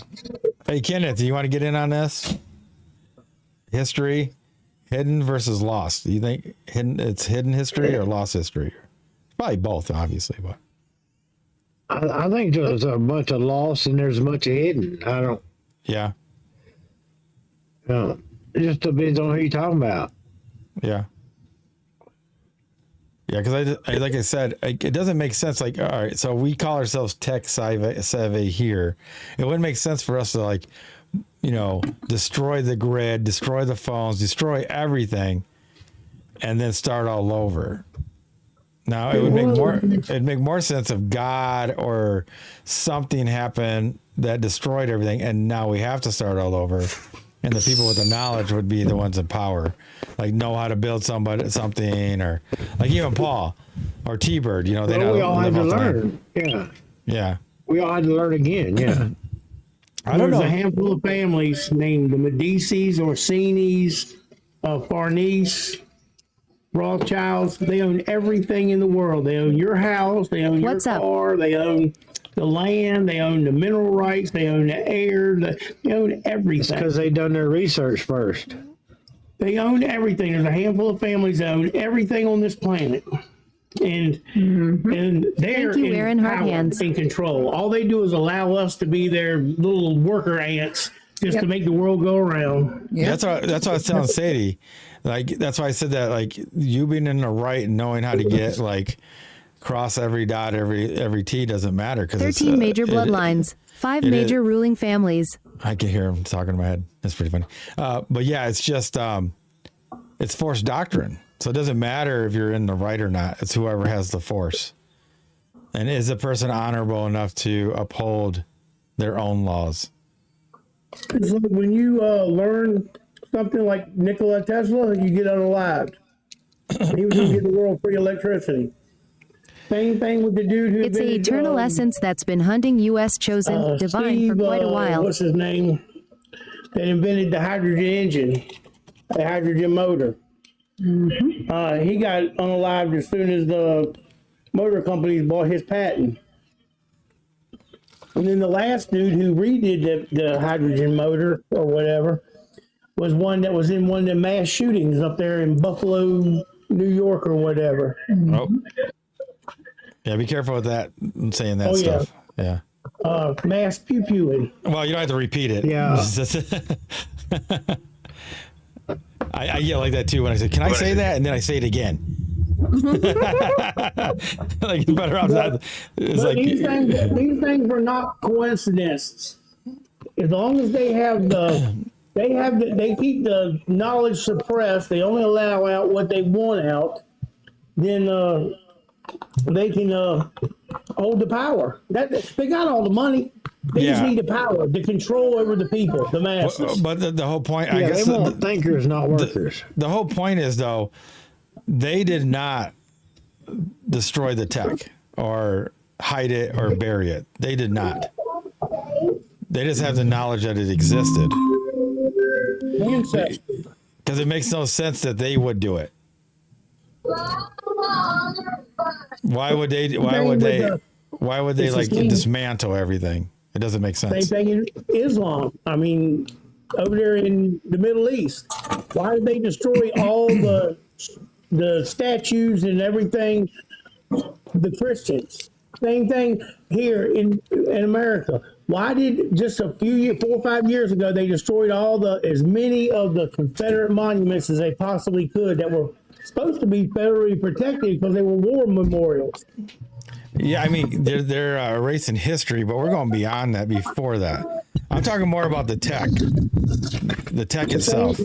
Hey, Kenneth, do you want to get in on this? History, hidden versus lost. Do you think it's hidden history or lost history? Probably both, obviously, but I think there's a bunch of lost and there's a bunch of hidden. I don't. yeah, It just depends on who you're talking about. yeah. Yeah, because like I said, it doesn't make sense. Like, all right, so we call ourselves tech savvy here. It wouldn't make sense for us to like, destroy the grid, destroy the phones, destroy everything, and then start all over. Now it'd make more sense if God or something happened that destroyed everything, and now we have to start all over. And the people with the knowledge would be the ones in power, like know how to build something, or like even Paul or T-Bird. They know. We all had to learn. Yeah. Yeah. We all had to learn again. Yeah. I don't know. There's a handful of families named the Medicis, Orsini's, Farnese, Rothschilds. They own everything in the world. They own your house. They own your car. They own the land. They own the mineral rights. They own the air. They own everything. Because they done their research first. They own everything. There's a handful of families that own everything on this planet. And they're in power, in control. All they do is allow us to be their little worker ants just to make the world go around. Yeah. That's what I was telling Sadie. Like, that's why I said that, like, you being in the right and knowing how to get, like, cross every dot, every T doesn't matter. 13 major bloodlines, 5 major ruling families. I can hear him talking in my head. That's pretty funny. But yeah, it's just, it's forced doctrine. So it doesn't matter if you're in the right or not. It's whoever has the force. And is the person honorable enough to uphold their own laws? It's like when you learn something like Nikola Tesla, you get unalived. He was going to get the world free electricity. Same thing with the dude who It's an eternal essence that's been hunting U.S. chosen divine Steve, for quite a while. What's his name? That invented the hydrogen engine, the hydrogen motor. He got unalived as soon as the motor companies bought his patent. And then the last dude who redid the hydrogen motor or whatever was one that was in one of the mass shootings up there in Buffalo, New York or whatever. Oh. Yeah, be careful with that, saying that stuff. Yeah. Mass pew-pewing. Well, you don't have to repeat it. Yeah. I get like that too when I say, can I say that? And then I say it again. Like, better off not. It's like, these things are not coincidences. As long as they keep the knowledge suppressed, they only allow out what they want out, then they can hold the power. They got all the money. They just need the power, the control over the people, the masses. But the whole point, I guess, they want thinkers, not workers. The whole point is, though, they did not destroy the tech or hide it or bury it. They did not. They just have the knowledge that it existed. Because it makes no sense that they would do it. Why would they like dismantle everything? It doesn't make sense. Same thing in Islam. I mean, over there in the Middle East, why did they destroy all the statues and everything? The Christians. Same thing here in America. Why did just a few years, 4 or 5 years ago, they destroyed as many of the Confederate monuments as they possibly could that were supposed to be federally protected because they were war memorials? Yeah, I mean, they're erasing history, but we're going beyond that before that. I'm talking more about the tech itself.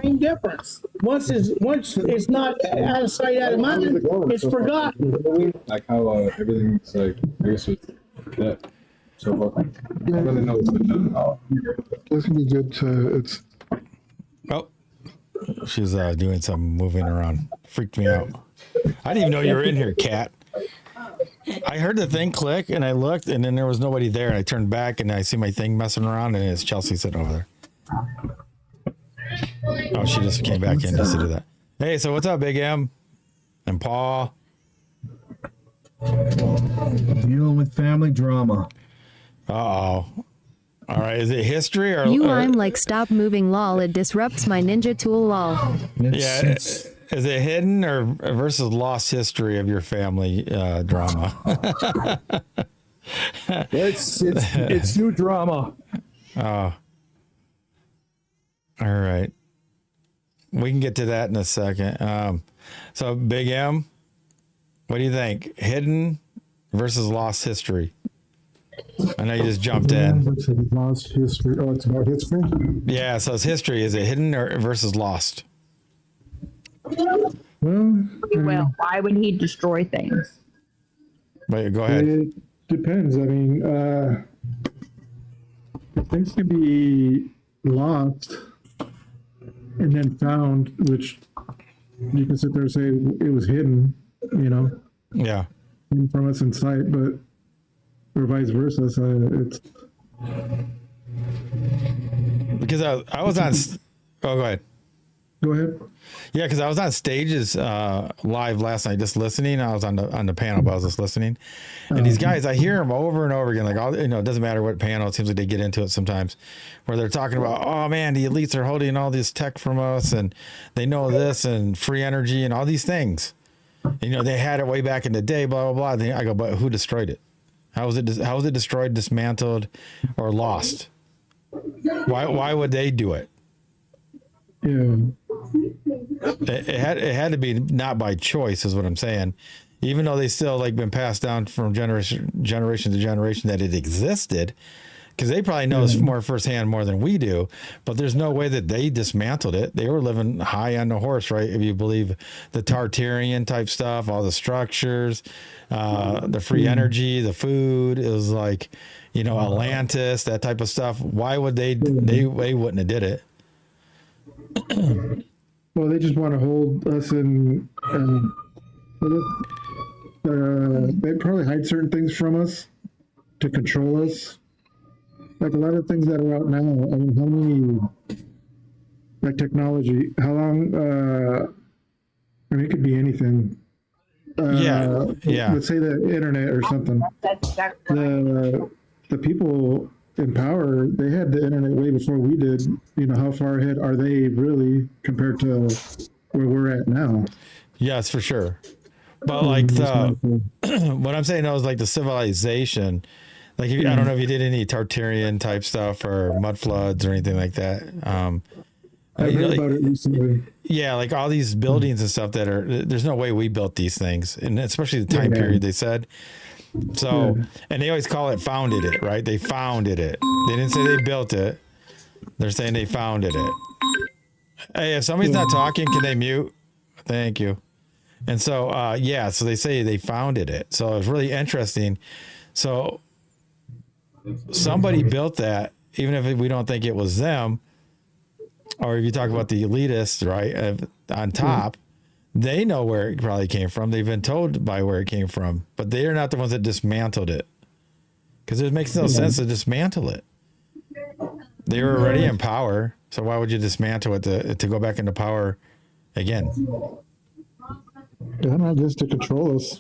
Same difference. Once it's not out of sight, out of mind, it's forgotten. Like how everything's like, I guess with that. So far, I don't really know what's been done. This can be good to, it's. Oh, she's doing some moving around. Freaked me out. I didn't even know you were in here, Kat. I heard the thing click and I looked and then there was nobody there. And I turned back and I see my thing messing around and it's Chelsey sitting over there. Oh, she just came back in just to do that. Hey, so what's up, Big M? And Paul? Dealing with family drama. Uh-oh. All right, is it history or... I'm like stop moving lol, it disrupts my ninja tool lol. Is it hidden or versus lost history of your family drama? It's new drama. Oh. All right. We can get to that in a second. So Big M, what do you think? Hidden versus lost history? I know you just jumped in. Lost history. Oh, it's about history? Yeah, so it's history. Is it hidden or versus lost? Well, Well, why would he destroy things? Wait, go ahead. it depends. I mean, things can be lost and then found, which you can sit there and say it was hidden, Yeah. hidden from us in sight, but or vice versa. So it's Because I was on... Oh, go ahead. go ahead. Yeah, because I was on stages live last night, just listening. I was on the panel, but I was just listening. And these guys, I hear them over and over again. Like, it doesn't matter what panel. It seems like they get into it sometimes, where they're talking about, oh man, the elites are holding all this tech from us, and they know this and free energy and all these things. They had it way back in the day. Blah blah blah. I go, but who destroyed it? How was it destroyed, dismantled, or lost? Why would they do it? Yeah. It had to be not by choice, is what I'm saying. Even though they still been passed down from generation to generation that it existed, because they probably know more firsthand more than we do. But there's no way that they dismantled it. They were living high on the horse, right? If you believe the Tartarian type stuff, all the structures, the free energy, the food, it was like, Atlantis, that type of stuff. Why would they wouldn't have did it? Well, they just want to hold us in, they probably hide certain things from us to control us. Like a lot of things that are out now. I mean, how many, like technology, how long, it could be anything. Let's say the internet or something. The people in power, they had the internet way before we did. How far ahead are they really compared to where we're at now? Yes, for sure. But what I'm saying now is like the civilization. Like I don't know if you did any Tartarian type stuff or mud floods or anything like that. I heard about it recently. Yeah, like all these buildings and stuff there's no way we built these things, and especially the time period they said. So, and they always call it founded it, right? They founded it. They didn't say they built it. They're saying they founded it. Hey, if somebody's not talking, can they mute? Thank you. And so, so they say they founded it. So it's really interesting. So somebody built that, even if we don't think it was them, or if you talk about the elitists, right, on top, they know where it probably came from. They've been told by where it came from, but they are not the ones that dismantled it, because it makes no sense to dismantle it. They were already in power, so why would you dismantle it to go back into power again? Yeah, not just to control us.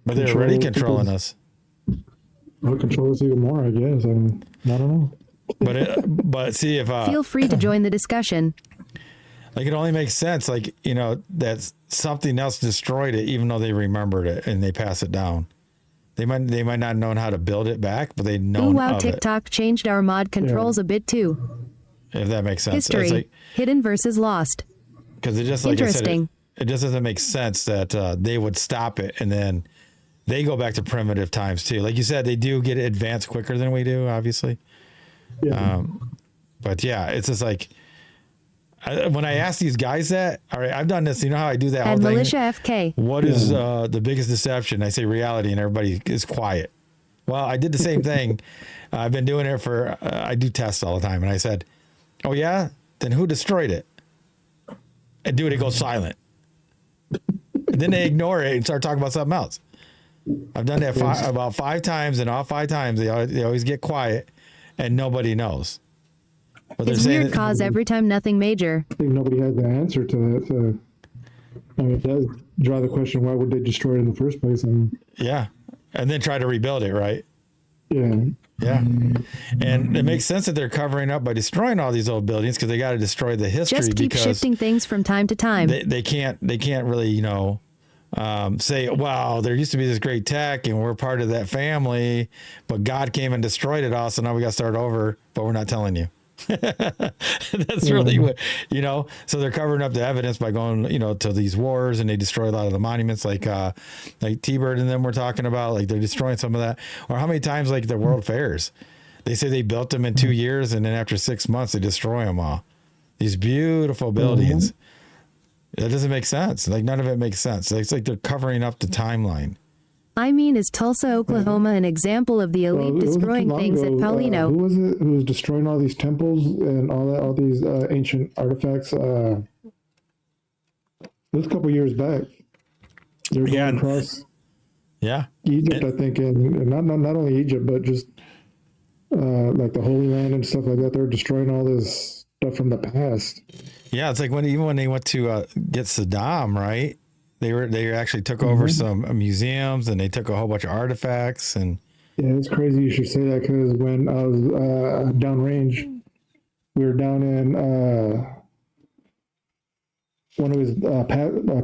But they're already controlling us. They'll control us even more, I guess. I don't know. But see if Feel free to join the discussion. Like it only makes sense, that something else destroyed it, even though they remembered it and they pass it down. They might not have known how to build it back, but they know. Wow, TikTok changed our mod controls a bit too. If that makes sense. History, hidden versus lost. Because it just interesting. It just doesn't make sense that they would stop it and then they go back to primitive times too. Like you said, they do get advanced quicker than we do, obviously. Yeah. But yeah, it's just like when I ask these guys that, all right, I've done this. You know how I do that whole And thing? Militia FK. What is the biggest deception? I say reality, and everybody is quiet. Well, I did the same thing. I've been doing it for, I do tests all the time. And I said, oh, yeah? Then who destroyed it? And it goes silent. And then they ignore it and start talking about something else. I've done that about 5 times, and all 5 times they always get quiet, and nobody knows. But It's weird cause every time nothing major. I think nobody has the answer to that. So, I mean, it does draw the question, why would they destroy it in the first place? I mean, yeah. And then try to rebuild it, right? Yeah. Yeah. And it makes sense that they're covering up by destroying all these old buildings because they got to destroy the history. Just keep shifting things from time to time. They can't really, say, wow, there used to be this great tech and we're part of that family, but God came and destroyed it all. So now we got to start over, but we're not telling you. That's really what, so they're covering up the evidence by going, to these wars, and they destroy a lot of the monuments like T-Bird and them we're talking about, like they're destroying some of that. Or how many times, like the World Fairs, they say they built them in 2 years, and then after 6 months they destroy them all. These beautiful buildings. That doesn't make sense. Like none of it makes sense. It's like they're covering up the timeline. I mean, is Tulsa, Oklahoma an example of the elite destroying things at Paulino? Who was it who was destroying all these temples and all these ancient artifacts? It was a couple years back. They were going across Egypt, I think, and not only Egypt, but just like the Holy Land and stuff like that. They were destroying all this stuff from the past. Yeah, it's like when they went to get Saddam, right? They actually took over some museums, and they took a whole bunch of artifacts. And yeah, it's crazy you should say that, because when I was downrange, we were down in one of his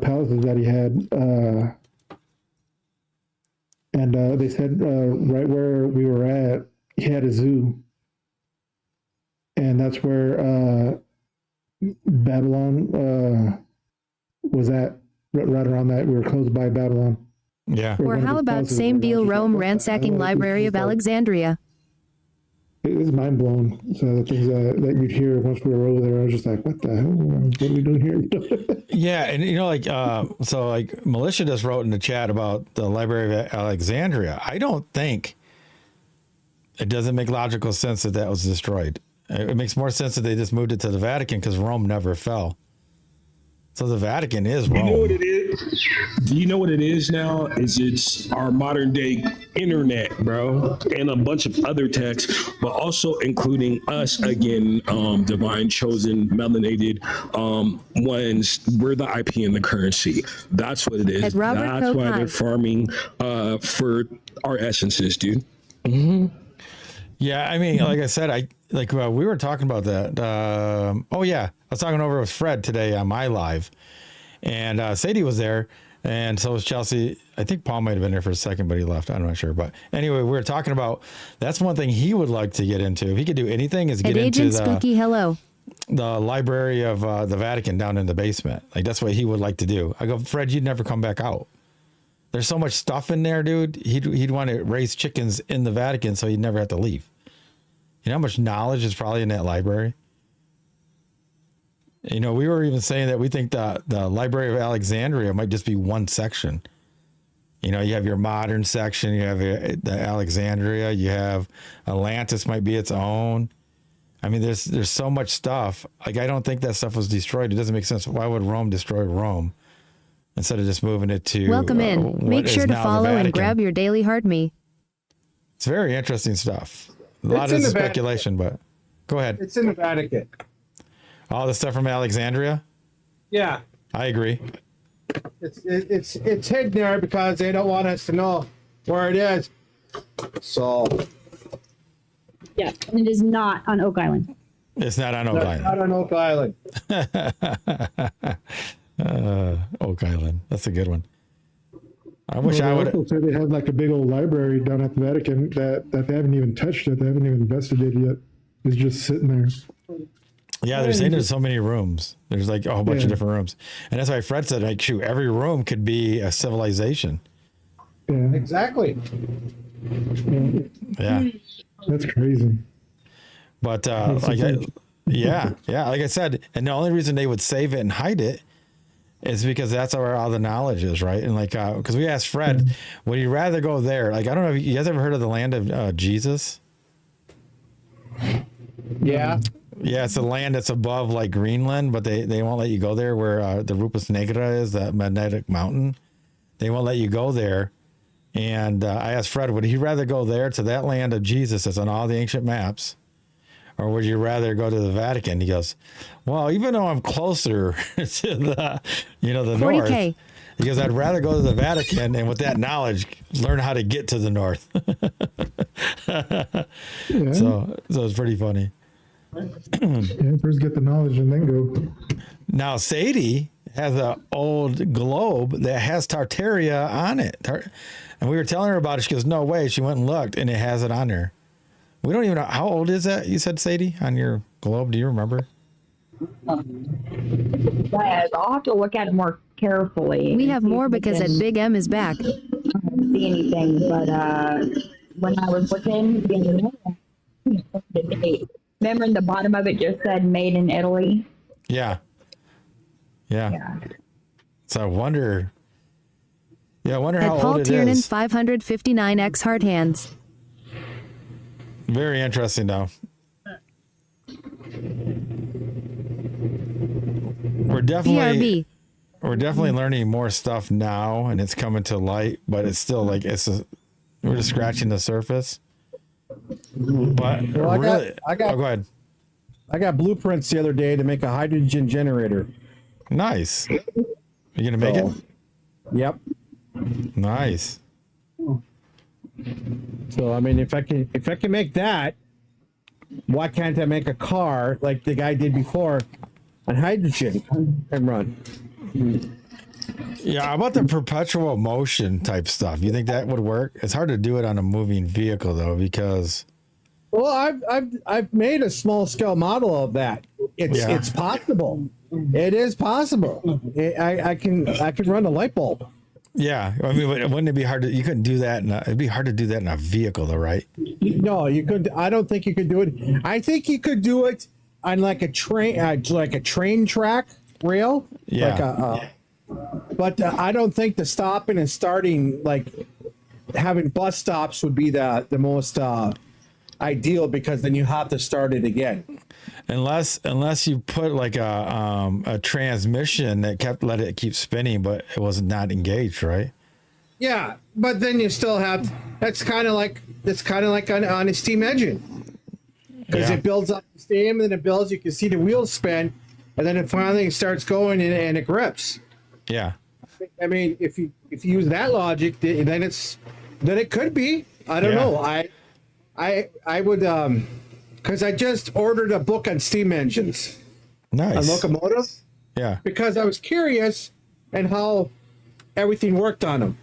palaces that he had, and they said right where we were at, he had a zoo, and that's where Babylon was at. Right around that, we were close by Babylon. Yeah. Or how about same deal Rome ransacking Library of Alexandria? It was mind blowing. So the things that you'd hear once we were over there, I was just like, what the hell? What are we doing here? Yeah, and so Militia just wrote in the chat about the Library of Alexandria. I don't think it doesn't make logical sense that was destroyed. It makes more sense that they just moved it to the Vatican because Rome never fell. So the Vatican is Rome. You know what it is? Do you know what it is now? It's our modern day internet, bro, and a bunch of other texts, but also including us again, divine, chosen, melanated ones. We're the IP and the currency. That's what it is. That's why they're farming for our essences, dude. Mm-hmm. Yeah, I mean, like I said, we were talking about that. I was talking over with Fred today on my live, and Sadie was there, and so was Chelsey. I think Paul might have been there for a second, but he left. I'm not sure. But anyway, we were talking about, that's one thing he would like to get into. If he could do anything, is get into the library of the Vatican down in the basement. Like, that's what he would like to do. I go, Fred, you'd never come back out. There's so much stuff in there, dude. He'd want to raise chickens in the Vatican so he'd never have to leave. You know how much knowledge is probably in that library? We were even saying that we think the Library of Alexandria might just be one section. You have your modern section, you have the Alexandria, you have Atlantis might be its own. I mean, there's so much stuff. Like, I don't think that stuff was destroyed. It doesn't make sense. Why would Rome destroy Rome instead of just moving it to Welcome in. Make sure to follow and grab your daily heart me. It's very interesting stuff. A lot of speculation, but go ahead. It's in the Vatican. All the stuff from Alexandria? Yeah. I agree. It's hidden there because they don't want us to know where it is. So. Yeah, and it is not on Oak Island. It's not on Oak Island. Not on Oak Island. Oak Island. That's a good one. I wish I would. Also, they have like a big old library down at the Vatican that they haven't even touched it. They haven't even investigated yet. It's just sitting there. Yeah, they're saying there's so many rooms. There's like a whole bunch of different rooms, and that's why Fred said, like, shoot, every room could be a civilization. Yeah, exactly. Yeah, that's crazy. But yeah, like I said, and the only reason they would save it and hide it is because that's where all the knowledge is, right? And like, because we asked Fred, would you rather go there? Like, I don't know, you guys ever heard of the land of Jesus? Yeah. Yeah, it's a land that's above like Greenland, but they won't let you go there where the Rupus Negra is, that magnetic mountain. They won't let you go there. And I asked Fred, would he rather go there to that land of Jesus that's on all the ancient maps? Or would you rather go to the Vatican? He goes, well, even though I'm closer to the, the 40K. north, he goes, I'd rather go to the Vatican and with that knowledge, learn how to get to the north. So it's pretty funny. First get the knowledge and then go. Now, Sadie has an old globe that has Tartaria on it. And we were telling her about it. She goes, no way. She went and looked, and it has it on there. We don't even know. How old is that, you said, Sadie, on your globe? Do you remember? I'll have to look at it more carefully. We have more because that Big M is back. I don't see anything, but when I was looking the date, remember in the bottom of it just said made in Italy? Yeah. So I wonder. Yeah, I wonder how Paul old it Tiernan, is. 559X hard hands. Very interesting, though. We're definitely learning more stuff now, and it's coming to light. But it's still like we're just scratching the surface. But Well, really, go ahead. I got blueprints the other day to make a hydrogen generator. Nice. You gonna make it? Yep. Nice. So I mean, if I can make that, why can't I make a car like the guy did before on hydrogen and run? Yeah, how about the perpetual motion type stuff? You think that would work? It's hard to do it on a moving vehicle though, because. Well, I've made a small scale model of that. It's possible. It is possible. I can run a light bulb. Yeah, I mean, wouldn't it be hard to? You couldn't do that. It'd be hard to do that in a vehicle, though, right? No, you could. I don't think you could do it. I think you could do it on like a train track rail. Yeah. But I don't think the stopping and starting, like having bus stops, would be the most ideal, because then you have to start it again. Unless you put like a transmission that let it keep spinning, but it was not engaged, right? Yeah, but then you still have. That's kind of like on a steam engine, because it builds up steam, and then it builds. You can see the wheels spin, and then it finally starts going, and it grips. Yeah. I mean, if you use that logic, then it could be. I don't know. I would because I just ordered a book on steam engines. Nice. On locomotives. Yeah. Because I was curious and how everything worked on them.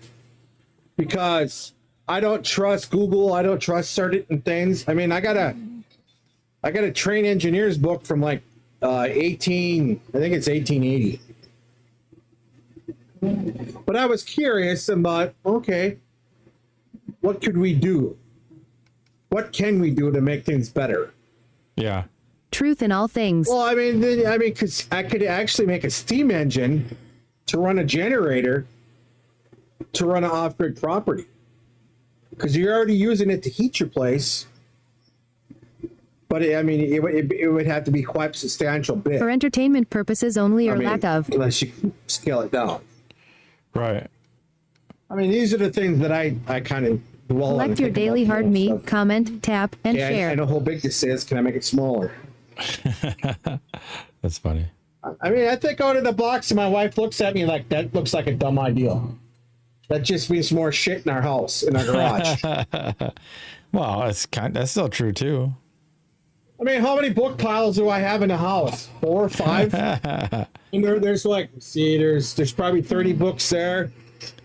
Because I don't trust Google. I don't trust certain things. I mean, I got a train engineer's book from like 1880. But I was curious about, okay, what could we do? What can we do to make things better? Yeah. Truth in all things. Well, I mean, because I could actually make a steam engine to run a generator to run an off-grid property, because you're already using it to heat your place. But it would have to be quite substantial bit. For entertainment purposes only, or lack of. Unless you scale it down. Right. I mean, these are the things that I kind of dwell on. Select your daily hard meat, comment, tap, and share. I know how big this is. Can I make it smaller? That's funny. I mean, I think out of the box, and my wife looks at me like, that looks like a dumb idea. That just means more shit in our house, in our garage. Well, that's still true too. I mean, how many book piles do I have in the house? 4 or 5? And there's probably 30 books there.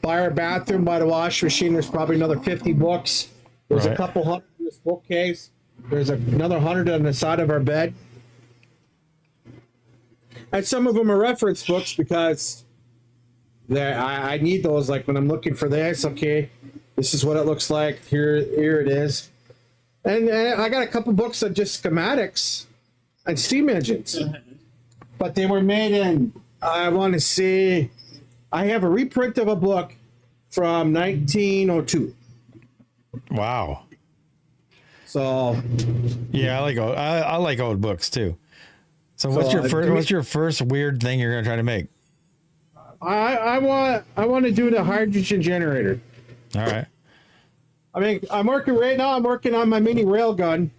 By our bathroom, by the wash machine, there's probably another 50 books. There's a couple hundred in this bookcase. There's another 100 on the side of our bed. And some of them are reference books, because I need those, like when I'm looking for this. Okay, this is what it looks like. Here it is. And I got a couple books of just schematics and steam engines, but they were made in, I want to say, I have a reprint of a book from 1902. Wow. So yeah, I like old books too. So what's your first weird thing you're gonna try to make? I want to do the hydrogen generator. All right. I mean, I'm working on my mini rail gun.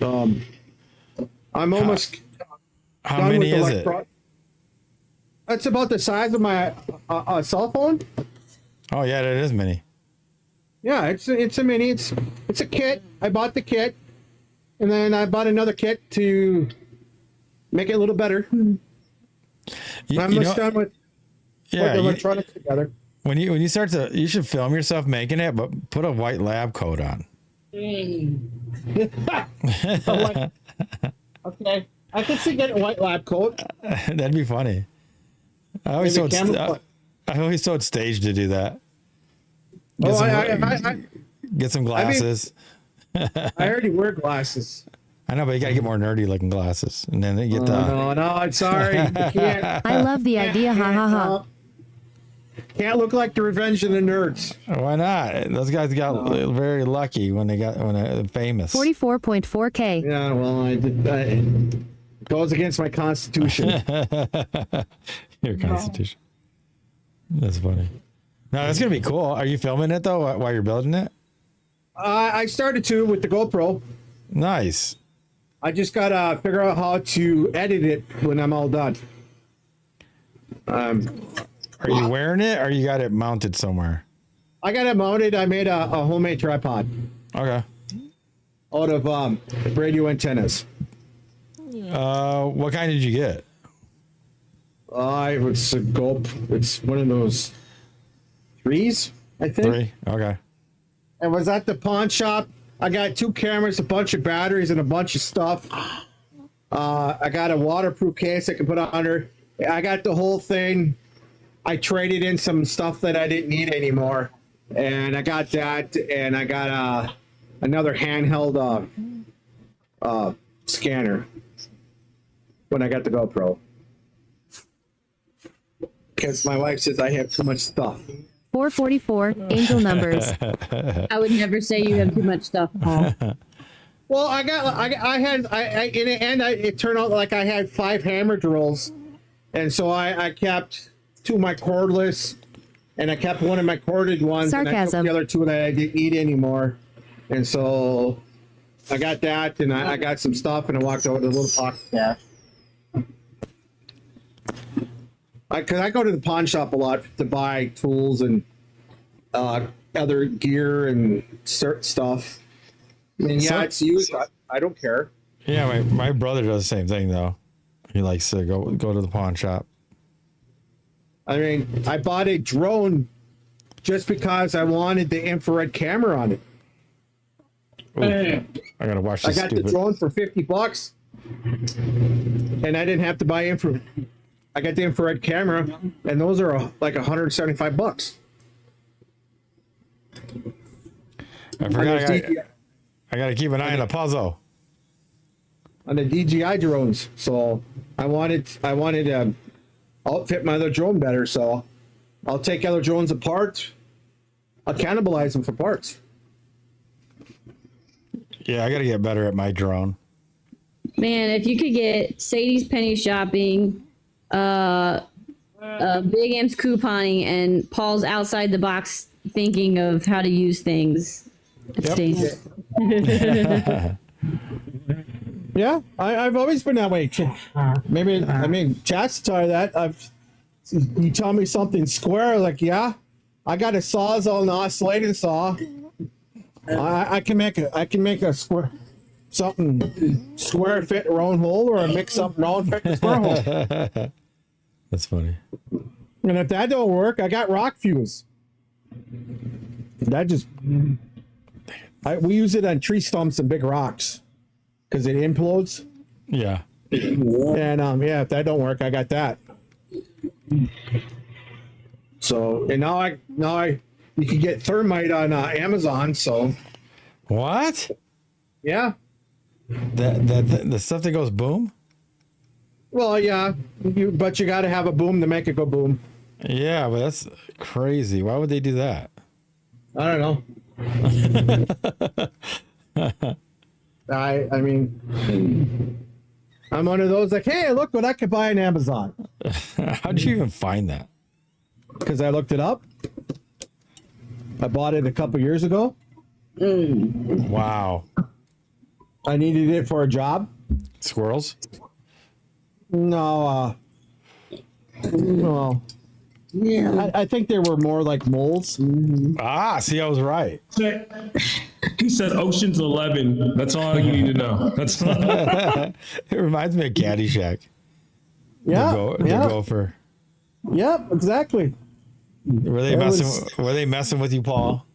I'm almost. How many is it? That's about the size of my cell phone. Oh yeah, that is mini. Yeah, it's a mini. It's a kit. I bought the kit, and then I bought another kit to make it a little better. I'm almost done with the electronics together. When you start you should film yourself making it, but put a white lab coat on. Okay, I could see getting a white lab coat. That'd be funny. I always thought stage to do that. Get some glasses. I already wear glasses. I know, but you gotta get more nerdy looking glasses, and then they get No, I'm sorry. You can't. I love the idea. Ha ha ha. Can't look like the Revenge of the Nerds. Why not? Those guys got very lucky when they're famous. 44.4K. Yeah, well, it goes against my constitution. Your constitution. That's funny. No, that's gonna be cool. Are you filming it though while you're building it? I started to with the GoPro. Nice. I just gotta figure out how to edit it when I'm all done. Are you wearing it, or you got it mounted somewhere? I got it mounted. I made a homemade tripod. Okay. Out of radio antennas. What kind did you get? It's a gulp. It's one of those 3s, I think. 3. Okay. And was at the pawn shop. I got 2 cameras, a bunch of batteries, and a bunch of stuff. I got a waterproof case I can put under. I got the whole thing. I traded in some stuff that I didn't need anymore, and I got that, and I got another handheld scanner when I got the GoPro, because my wife says I have too much stuff. 444 angel numbers. I would never say you have too much stuff, Paul. Well, in the end, it turned out like I had 5 hammer drills, and so I kept 2 of my cordless, and I kept one of my corded ones. Sarcasm. And I took the other 2 that I didn't need anymore, and so I got that, and I got some stuff, and I walked out with a little pocket cash. Because I go to the pawn shop a lot to buy tools and other gear and certain stuff. I mean, yeah, it's used. I don't care. Yeah, my brother does the same thing though. He likes to go to the pawn shop. I mean, I bought a drone just because I wanted the infrared camera on it. Ooh, I gotta watch this. I got the drone for $50, and I didn't have to buy infrared. I got the infrared camera, and those are like $175. I forgot. I got to keep an eye on the puzzle. On the DJI drones, so I wanted to outfit my other drone better. So I'll take other drones apart. I'll cannibalize them for parts. Yeah, I got to get better at my drone. Man, if you could get Sadie's penny shopping, Big M's couponing, and Paul's outside the box thinking of how to use things. It's dangerous. Yeah, I've always been that way. Maybe I mean, Chats tell you that. You tell me something square, like I got a Sawzall and oscillating saw. I can make a square, something square fit round hole, or mix something round fit a square hole. That's funny. And if that don't work, I got rock fuse. That just we use it on tree stumps and big rocks because it implodes. Yeah. And if that don't work, I got that. So and now I you can get thermite on Amazon. So What? Yeah. The stuff that goes boom? Well, yeah, but you got to have a boom to make it go boom. Yeah, but that's crazy. Why would they do that? I don't know. I mean, I'm one of those like, hey, look what I could buy on Amazon. How'd you even find that? Because I looked it up. I bought it a couple years ago. Wow. I needed it for a job. Squirrels? No, yeah. I think there were more like moles. Ah, see, I was right. He said Ocean's 11. That's all you need to know. That's It reminds me of Caddyshack. Yeah, The gopher. Yep, exactly. Were they messing with you, Paul?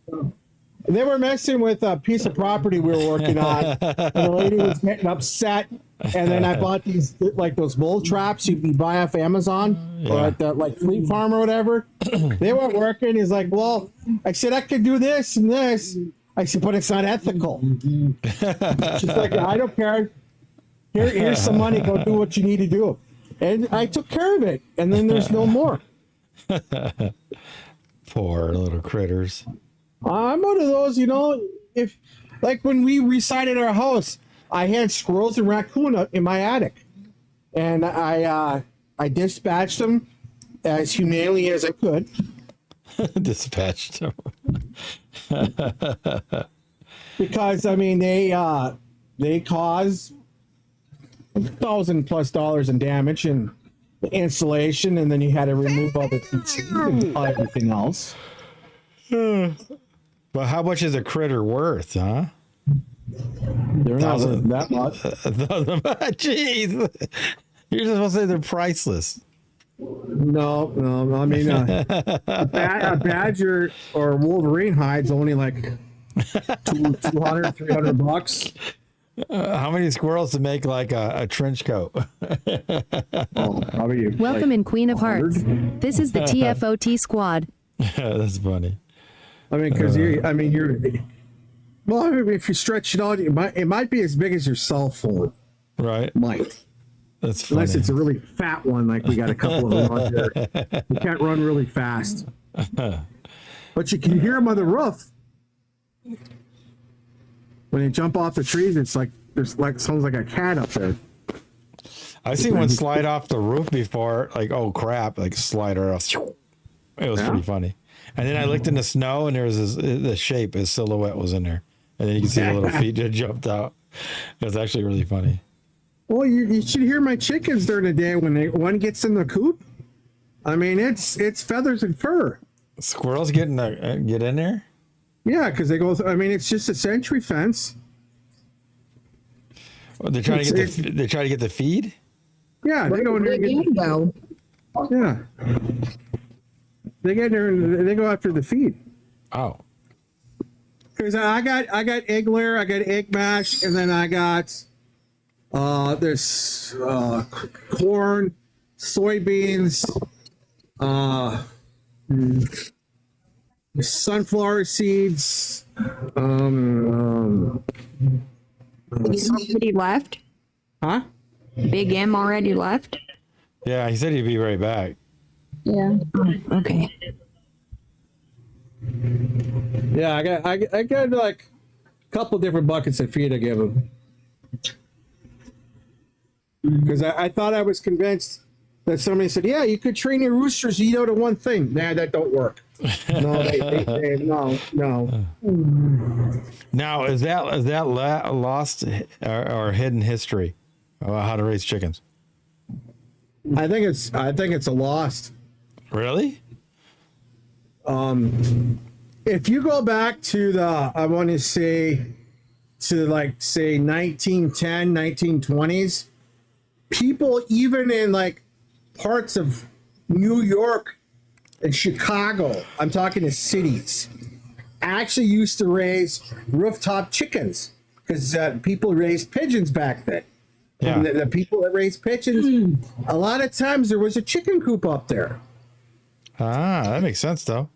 They were messing with a piece of property we were working on. And the lady was getting upset. And then I bought these, like those mole traps you can buy off Amazon or at the like Fleet Farm or whatever. They weren't working. He's like, well, I said, I could do this and this. I said, but it's not ethical. She's like, I don't care. Here's some money. Go do what you need to do. And I took care of it. And then there's no more. Poor little critters. I'm one of those, if like when we resided our house, I had squirrels and raccoon in my attic, and I dispatched them as humanely as I could. Dispatched them. Because I mean they cause $1,000+ in damage and the insulation, and then you had to remove all the features and everything else. Well, how much is a critter worth, huh? They're not worth that much. Jeez. You're just supposed to say they're priceless. No. I mean, a badger or Wolverine hide's only like $200, $300. How many squirrels to make like a trench coat? How are you? Welcome in Queen of Hearts. This is the TFOT squad. That's funny. I mean, because well, I mean, if you stretch it out, it might be as big as your cell phone. Right. Might. That's funny. Unless it's a really fat one, like we got a couple of them out there. You can't run really fast. But you can hear them on the roof. When they jump off the trees, it's like sounds like a cat up there. I've seen one slide off the roof before, like, oh crap, like slide right off. It was pretty funny. And then I looked in the snow, and there was the shape, his silhouette was in there. And then you can see the little feet that jumped out. It was actually really funny. Well, you should hear my chickens during the day when one gets in the coop. I mean, it's feathers and fur. Squirrels get in there? Yeah, because they go. I mean, it's just a sentry fence. Well, they're trying to get the feed. Yeah, they go in there and get. Yeah, they get there and they go after the feed. Oh. Because I got egg layer, I got egg mash, and then I got there's corn, soybeans, sunflower seeds. Somebody left? Huh? Big M already left? Yeah, he said he'd be right back. Yeah. Okay. Yeah, I got like a couple different buckets of feed I give him. Because I thought I was convinced that somebody said, yeah, you could train your roosters to eat out of one thing. Nah, that don't work. No, no. Now, is that lost or hidden history about how to raise chickens? I think it's a lost. Really? If you go back to I want to say 1910, 1920s, people even in like parts of New York and Chicago, I'm talking to cities, actually used to raise rooftop chickens because people raised pigeons back then. Yeah. And the people that raised pigeons, a lot of times there was a chicken coop up there. Ah, that makes sense though.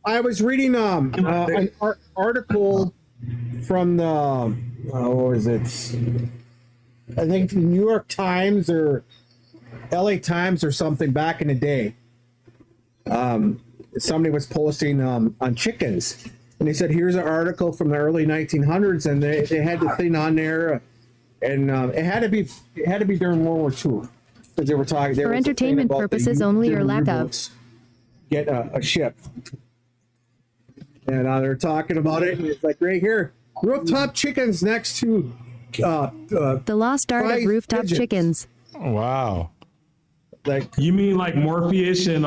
I was reading an article from the what was it? I think the New York Times or LA Times or something back in the day. Somebody was posting on chickens, and they said, "Here's an article from the early 1900s," and they had the thing on there, and it had to be during World War II because they were talking. For entertainment purposes only or lack of. Get a ship, and they're talking about it, and it's like right here, rooftop chickens next to The Lost Art of fried Rooftop pigeons. Chickens. Wow. Like You mean like Morpheus and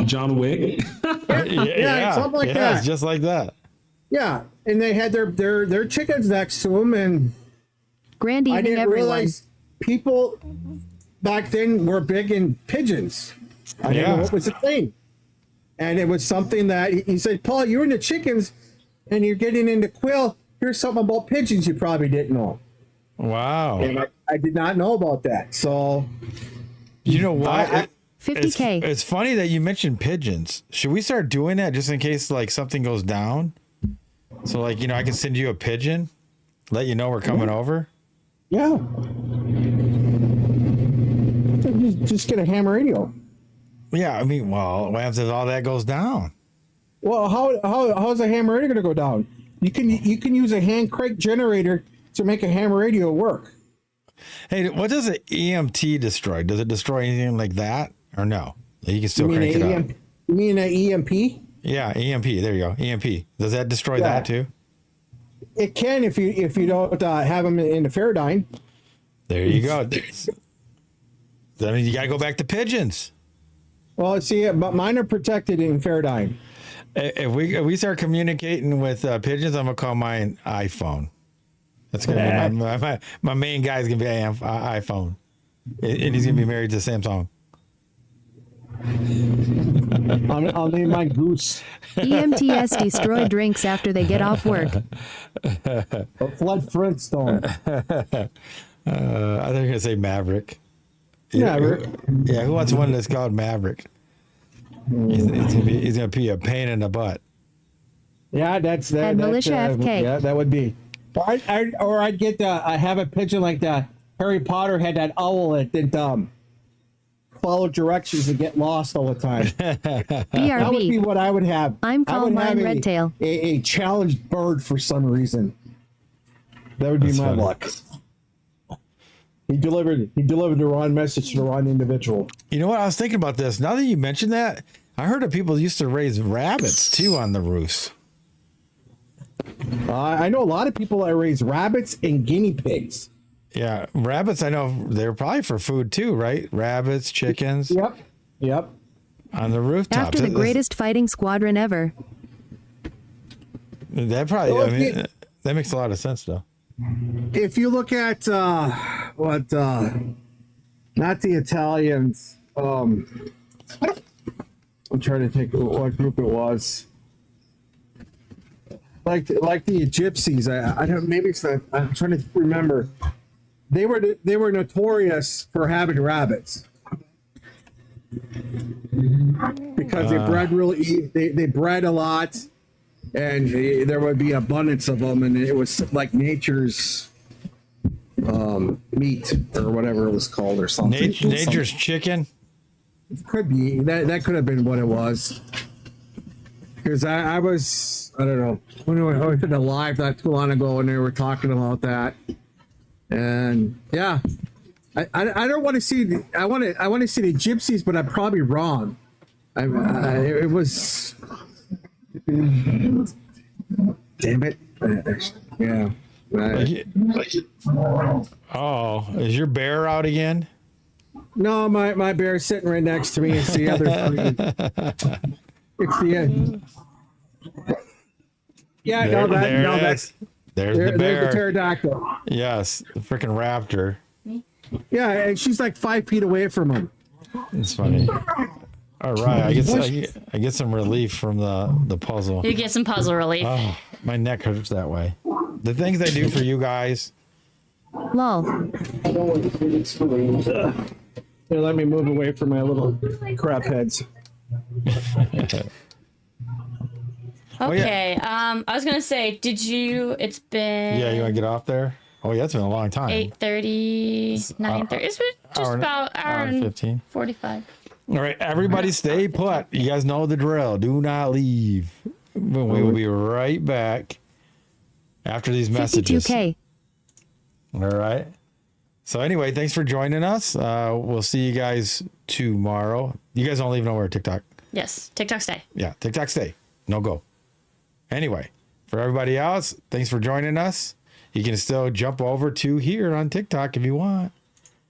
John Wick? yeah, something like that. It's just like that. Yeah, and they had their chickens next to them, and Grand I evening, didn't everyone. realize people back then were big in pigeons. I didn't know what was the thing, and it was something that he said, "Paul, you're into chickens, and you're getting into quail. Here's something about pigeons you probably didn't know." Wow. And I did not know about that. So You know what? 50K. It's funny that you mentioned pigeons. Should we start doing that just in case like something goes down? So like, you know, I can send you a pigeon, let you know we're coming over. yeah, just get a ham radio. Yeah, I mean, well, what happens if all that goes down? Well, how's a ham radio going to go down? You can use a hand crank generator to make a ham radio work. Hey, what does an EMT destroy? Does it destroy anything like that or no? You can still You mean crank it up. You mean an EMP? Yeah, EMP. There you go. EMP. Does that destroy that too? It can if you don't have them in the Faraday. There you go. That means you got to go back to pigeons. Well, see, but mine are protected in Faraday. If we start communicating with pigeons, I'm gonna call mine iPhone. That's gonna be my main guy's gonna be iPhone, and he's gonna be married to Samsung. I'll name mine Goose. EMTs destroy drinks after they get off work. Or Flood Flintstone. I think you're gonna say Maverick. Maverick. Yeah, who wants one that's called Maverick? He's gonna be a pain in the butt. Yeah, that's that. And Militia FK. Yeah, that would be. Or I'd get I have a pigeon like that. Harry Potter had that owl that didn't follow directions and get lost all the time. That would be what I would have. I'm I would calling have mine Redtail. a challenged bird for some reason. That would be my funny. luck. He delivered the wrong message to the wrong individual. You know what? I was thinking about this. Now that you mentioned that, I heard that people used to raise rabbits too on the roofs. I know a lot of people that raise rabbits and guinea pigs. Yeah, rabbits. I know they're probably for food too, right? Rabbits, chickens. Yep. On the rooftops. After the greatest fighting squadron ever. That probably. Well, I mean, that makes a lot of sense, though. If you look at not the Italians. I'm trying to think what group it was. Like the Gypsies. I don't. Maybe it's not. I'm trying to remember. They were notorious for having rabbits because they bred really. They bred a lot, and there would be abundance of them, and it was like nature's meat or whatever it was called or something. Nature's chicken. Could be that could have been what it was. Because I was, I don't know, when I was in a live not too long ago and they were talking about that. And yeah, I don't want to see, I want to see the Gypsies, but I'm probably wrong. It was, damn it. Yeah. Oh, is your bear out again? No, my bear's sitting right next to me. It's the other three. It's the end. Yeah, there's the bear. There's the pterodactyl. Yes, the freaking raptor. Yeah, and she's like 5 feet away from him. It's funny. All right, I get some relief from the puzzle. You get some puzzle relief. Oh, my neck hurts that way. The things I do for you guys. Lol. Here, let me move away from my little crap heads. Okay. I was gonna say, did you? It's been. Yeah, you want to get off there? Oh yeah, it's been a long time. 8:30, 9:30. It's been just about hour and 15. 45. All right, everybody stay put. You guys know the drill. Do not leave. We will be right back after these messages. 52K. All right. So anyway, thanks for joining us. We'll see you guys tomorrow. You guys don't leave nowhere, TikTok. Yes, TikTok stay. Yeah, TikTok stay. No go. Anyway, for everybody else, thanks for joining us. You can still jump over to here on TikTok if you want.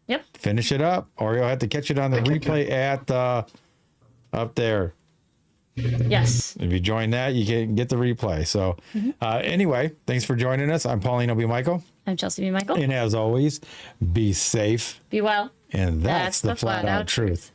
Yep. Finish it up, or you'll have to catch it on the replay at up there. Yes. If you join that, you can get the replay. So anyway, thanks for joining us. I'm Paulino B Michael. I'm Chelsey B Michael. And as always, be safe. Be well. And that's the flat out truth.